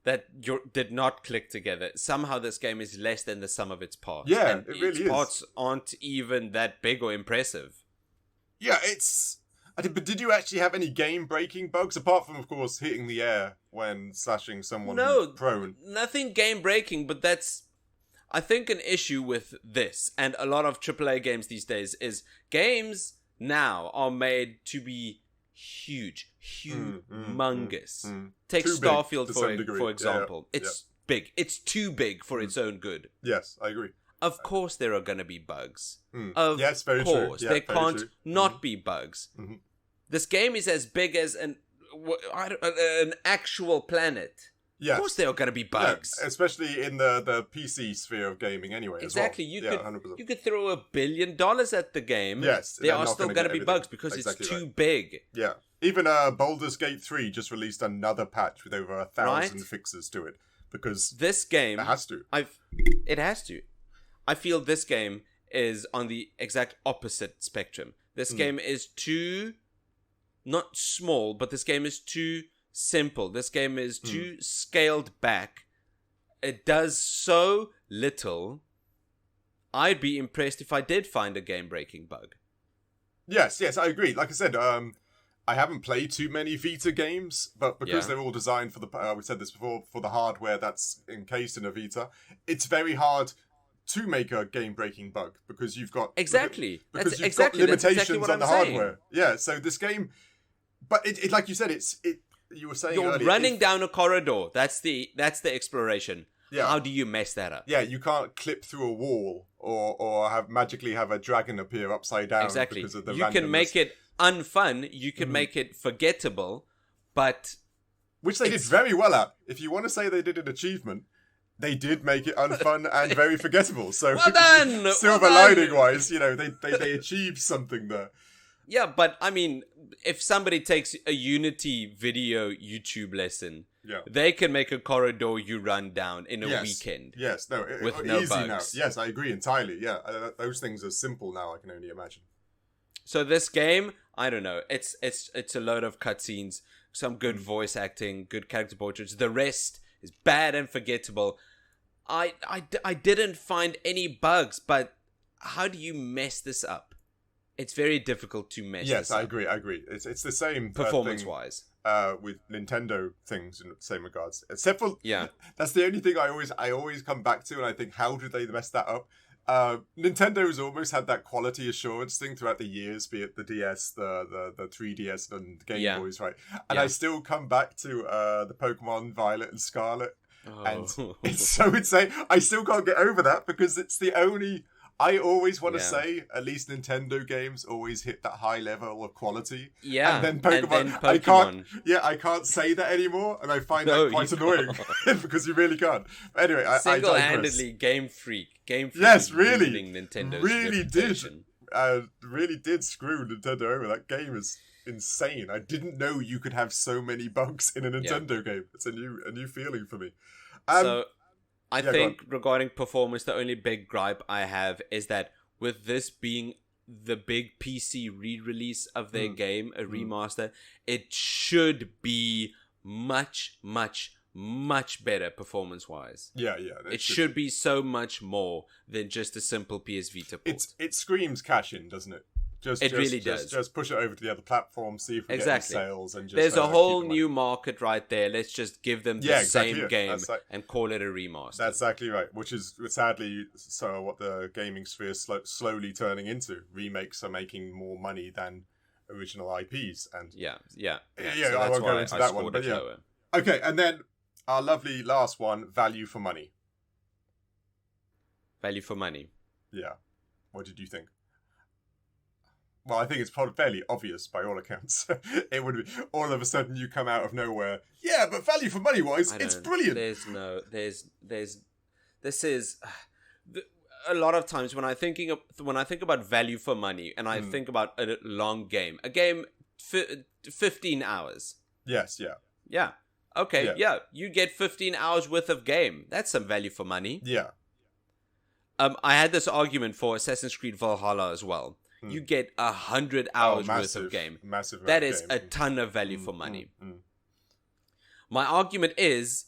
that did not click together. Somehow this game is less than the sum of its parts. Yeah, and it really is. Its parts aren't even that big or impressive. Yeah, but did you actually have any game-breaking bugs, apart from, of course, hitting the air when slashing someone who's prone? Nothing game-breaking, but that's, I think, an issue with this, and a lot of AAA games these days, is games now are made to be huge, humongous. Take too Starfield for example. It's big. It's too big for its own good. Yes, I agree. Of course there are going to be bugs. Yes, very true. Yeah, there can't not be bugs. This game is as big as an actual planet. Yes. Of course there are going to be bugs. Yeah, especially in the PC sphere of gaming anyway. Exactly. As well. You could throw $1 billion at the game. Yes. There are still going to be bugs because it's too big. Yeah. Even Baldur's Gate 3 just released another patch with over 1,000 fixes to it. Because this game... It has to. It has to. I feel this game is on the exact opposite spectrum. This game is too... Not small, but this game is too... simple. This game is too scaled back. It does so little. I'd be impressed if I did find a game-breaking bug. Yes, I agree. Like I said, I haven't played too many Vita games, but because they're all designed for we said this before, for the hardware that's encased in a Vita, it's very hard to make a game-breaking bug because you've got because you've got limitations on the hardware. Yeah, so this game, but it like you said, you were saying you're earlier, running down a corridor. That's the exploration. Yeah. How do you mess that up? Yeah, you can't clip through a wall or magically have a dragon appear upside down. Exactly. Because of the you can make it unfun. You can make it forgettable, but which they did very well at. If you want to say they did an achievement, they did make it unfun and very forgettable. So well done. Silver lining wise, they achieved something there. Yeah, but I mean, if somebody takes a Unity video YouTube lesson They can make a corridor you run down in a weekend. Yes, no, with no easy bugs. now. Yes, I agree entirely. Yeah, those things are simple now. I can only imagine. So this game, I don't know. It's a load of cutscenes, some good voice acting, good character portraits. The rest is bad and forgettable. I didn't find any bugs, but how do you mess this up? It's very difficult to mess this up. Yes, I agree. It's the same performance-wise. With Nintendo things in the same regards. Except for... Yeah. That's the only thing I always come back to, and I think, how do they mess that up? Nintendo's almost had that quality assurance thing throughout the years, be it the DS, the 3DS, and Game Boys, right? And I still come back to the Pokemon Violet and Scarlet, and it's so insane. I still can't get over that because it's the only... I always want to say, at least Nintendo games always hit that high level of quality. Yeah. And then Pokemon. I can't say that anymore, and I find that quite annoying because you really can't. But anyway, single-handedly Game Freak. Yes, really. Nintendo's really did screw Nintendo over. That game is insane. I didn't know you could have so many bugs in a Nintendo game. It's a new feeling for me. I think regarding performance, the only big gripe I have is that with this being the big PC re-release of their game, a remaster, it should be much, much, much better performance-wise. Yeah. It should be so much more than just a simple PS Vita port. It screams cash-in, doesn't it? It really does. Just push it over to the other platforms, see if we get any sales, and just there's a whole new market right there. Let's just give them the same game and call it a remaster. That's exactly right. Which is sadly what the gaming sphere is slowly turning into. Remakes are making more money than original IPs, and so I won't go into that one, but lower. Okay, and then our lovely last one: value for money. Value for money. Yeah. What did you think? Well, I think it's probably fairly obvious by all accounts. It would be all of a sudden you come out of nowhere. Yeah, but value for money wise, it's brilliant. This is a lot of times when I think about value for money, and I think about a long game, 15 hours. Yes, yeah. Okay, you get 15 hours worth of game. That's some value for money. Yeah. I had this argument for Assassin's Creed Valhalla as well. You get 100 hours worth of game. Massive. That is a ton of value for money. My argument is,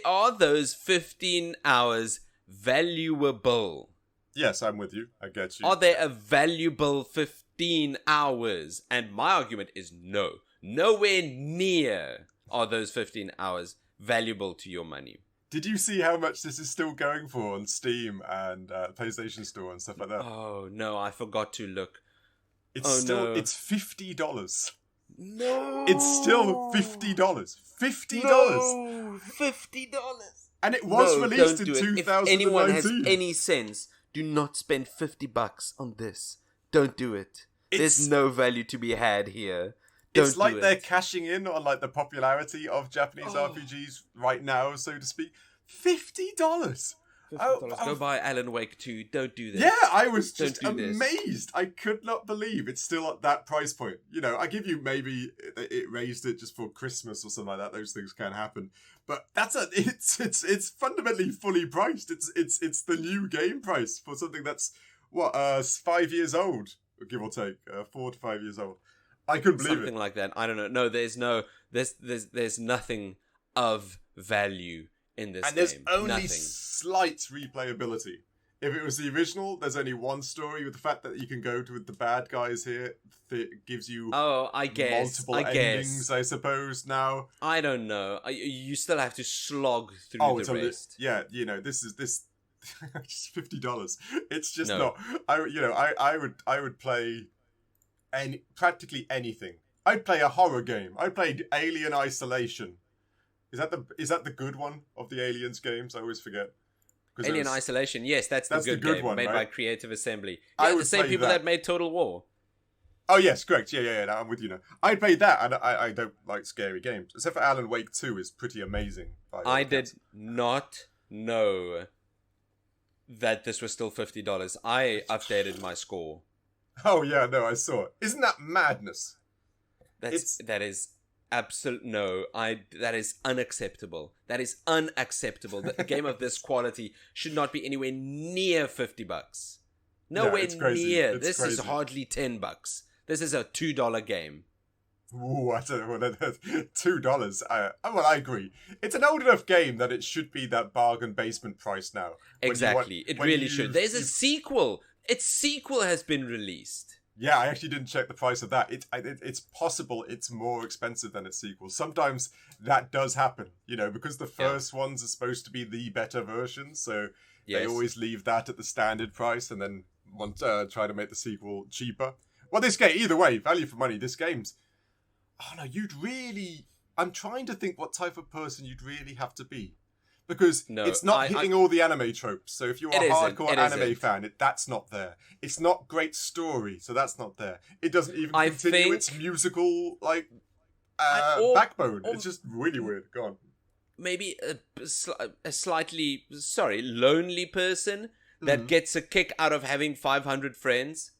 are those 15 hours valuable? Yes, I'm with you. I get you. Are they a valuable 15 hours? And my argument is no. Nowhere near are those 15 hours valuable to your money. Did you see how much this is still going for on Steam and PlayStation Store and stuff like that? Oh, no, I forgot to look. It's $50. No. It's still $50. $50. No, $50. And it was released in 2019. If anyone has any sense, do not spend $50 on this. Don't do it. There's no value to be had here. It's like they're cashing in on like the popularity of Japanese RPGs right now, so to speak. $50. Go buy Alan Wake 2. Don't do this. Yeah, I was just amazed. I could not believe it's still at that price point. You know, I give you maybe it raised it just for Christmas or something like that. Those things can happen. But it's fundamentally fully priced. It's the new game price for something that's 5 years old, give or take, 4 to 5 years old. I couldn't believe something like that. I don't know. No, there's nothing of value in this game. And there's only slight replayability. If it was the original, there's only one story. With the fact that you can go to the bad guys here, it gives you multiple endings, I suppose, now. I don't know. You still have to slog through the rest. Yeah, you know, this just $50. It's just not. I would play practically anything. I'd play a horror game. I played Alien Isolation. Is that the good one of the Aliens games? I always forget. Alien Isolation, yes, that's the good game one, made by Creative Assembly. Yeah, the same people that made Total War. Oh yes, correct. Yeah. No, I'm with you now. I played that, and I don't like scary games, except for Alan Wake 2 is pretty amazing. I did not know that this was still $50. I updated my score. Oh yeah, no, I saw it. Isn't that madness? That is No, that is unacceptable. That is unacceptable. A game of this quality should not be anywhere near $50. Nowhere near. This is hardly $10. This is a $2 game. Ooh, I don't know. $2. I agree. It's an old enough game that it should be that bargain basement price now. Exactly. It really should. There's a sequel. Its sequel has been released. Yeah, I actually didn't check the price of that. It's possible it's more expensive than its sequel. Sometimes that does happen, because the first ones are supposed to be the better version, so they always leave that at the standard price and then try to make the sequel cheaper. Well, this game, either way, value for money, this game's... Oh no, I'm trying to think what type of person you'd really have to be. Because it's not hitting all the anime tropes. So if you're a hardcore anime fan, that's not there. It's not great story, so that's not there. It doesn't even continue its musical backbone. It's just really weird. Go on. Maybe a slightly, lonely person that gets a kick out of having 500 friends.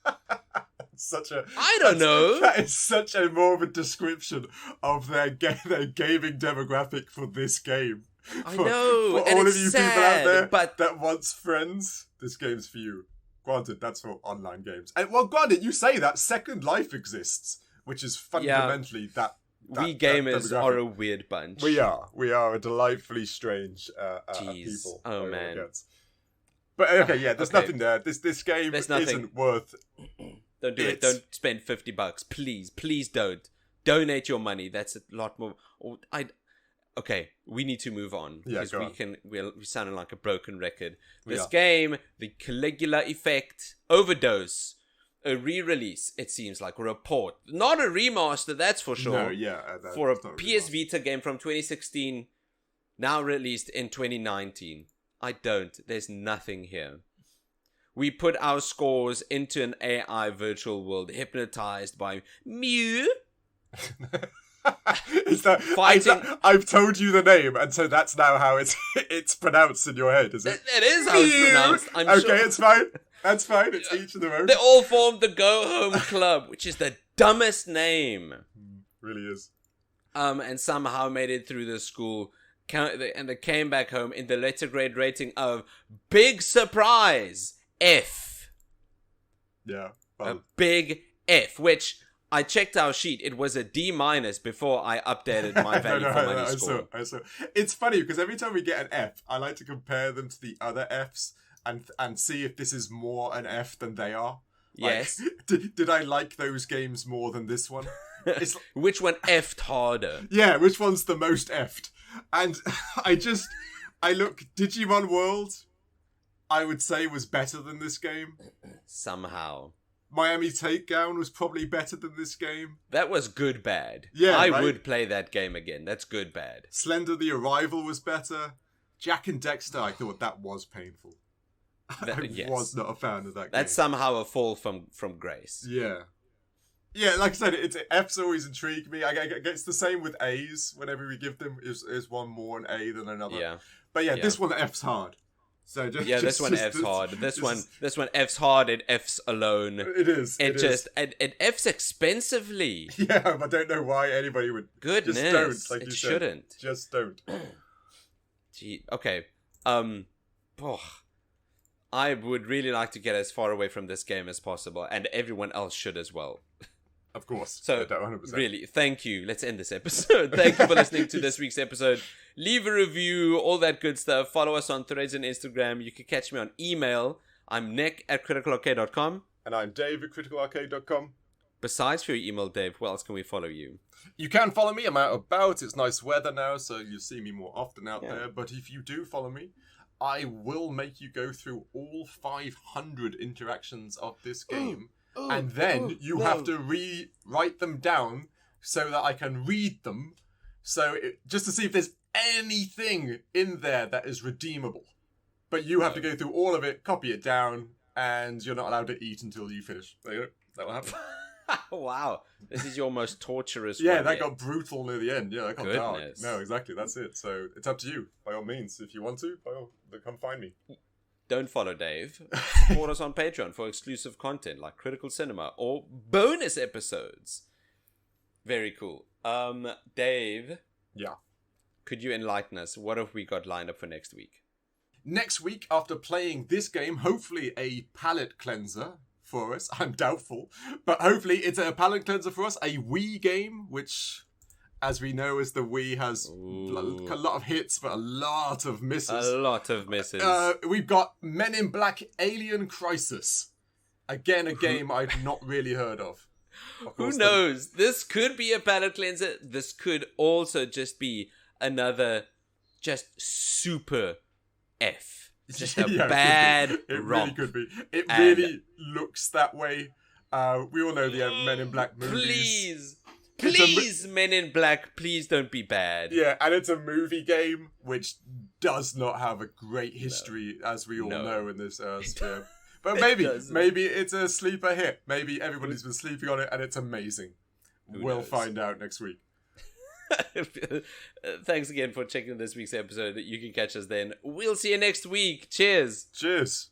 I don't know. That is such a morbid description of their gaming demographic for this game. I know. For all of you people out there that wants friends, this game's for you. Granted, that's for online games. And granted, you say that Second Life exists, which is fundamentally that we gamers are a weird bunch. We are a delightfully strange people. Oh man. But there's nothing there. This game isn't worth. Don't do it. Don't spend $50. Please don't. Donate your money. That's a lot more. Okay, we need to move on because we're sounding like a broken record. This game, the Caligula Effect, Overdose, a re-release. It seems like, or a port, not a remaster. That's for sure. No, for a PS Vita game from 2016, now released in 2019. There's nothing here. We put our scores into an AI virtual world, hypnotized by Mew. I've told you the name, and so that's now how it's pronounced in your head, is it? It is how it's pronounced. I'm sure. Okay, it's fine. That's fine. It's each of their own. They all formed the Go Home Club, which is the dumbest name. Really is. And somehow made it through the school. And they came back home in the letter grade rating of big surprise F. Yeah. A big F, which I checked our sheet. It was a D- before I updated my value for money score. I saw. It's funny because every time we get an F, I like to compare them to the other Fs and see if this is more an F than they are. Yes. Did I like those games more than this one? Which one F'd harder? Yeah, which one's the most F'd? And I look, Digimon World, I would say was better than this game. Somehow. Miami Takedown was probably better than this game. That was good bad. Yeah, I would play that game again. That's good bad. Slender the Arrival was better. Jack and Dexter, I thought that was painful. I was not a fan of that game. That's somehow a fall from grace. Yeah. Yeah, like I said, F's always intrigue me. It's the same with A's. Whenever we give them, is one more an A than another. Yeah. But this one F's hard. So this one F's hard. This one F's hard. It F's alone. It is. It F's expensively. Yeah, I don't know why anybody would. Goodness, just don't. Like it you shouldn't. Said. Just don't. Gee. Okay. I would really like to get as far away from this game as possible, and everyone else should as well. Of course. So, 100%. Really, thank you. Let's end this episode. Thank you for listening to this week's episode. Leave a review, all that good stuff. Follow us on Threads and Instagram. You can catch me on email. I'm nick@criticalarcade.com. And I'm Dave at criticalarcade.com. Besides for your email, Dave, where else can we follow you? You can follow me. I'm out about. It's nice weather now, so you'll see me more often out there. But if you do follow me, I will make you go through all 500 interactions of this game. And then you have to write them down so that I can read them. Just to see if there's anything in there that is redeemable. But you have to go through all of it, copy it down, and you're not allowed to eat until you finish. There you go. That will happen. Wow. This is your most torturous one. Yeah, that got brutal near the end. Yeah, that got dark. No, exactly. That's it. So it's up to you, by all means. If you want to, come find me. Don't follow Dave. Support us on Patreon for exclusive content like Critical Cinema or bonus episodes. Very cool. Dave. Yeah. Could you enlighten us? What have we got lined up for next week? Next week, after playing this game, hopefully a palate cleanser for us. I'm doubtful, but hopefully it's a palate cleanser for us. A Wii game, which, as we know, as the Wii has a lot of hits, but a lot of misses. A lot of misses. We've got Men in Black Alien Crisis. Again, a game I've not really heard of. Who knows? This could be a palate cleanser. This could also just be another just super F. Just a bad It romp. really could be. It really looks that way. We all know the Men in Black movies. Please, Men in Black, please don't be bad. Yeah, and it's a movie game which does not have a great history, as we all know in this sphere. But maybe it's a sleeper hit. Maybe everybody's been sleeping on it and it's amazing. We'll find out next week. Thanks again for checking this week's episode. You can catch us then. We'll see you next week. Cheers. Cheers.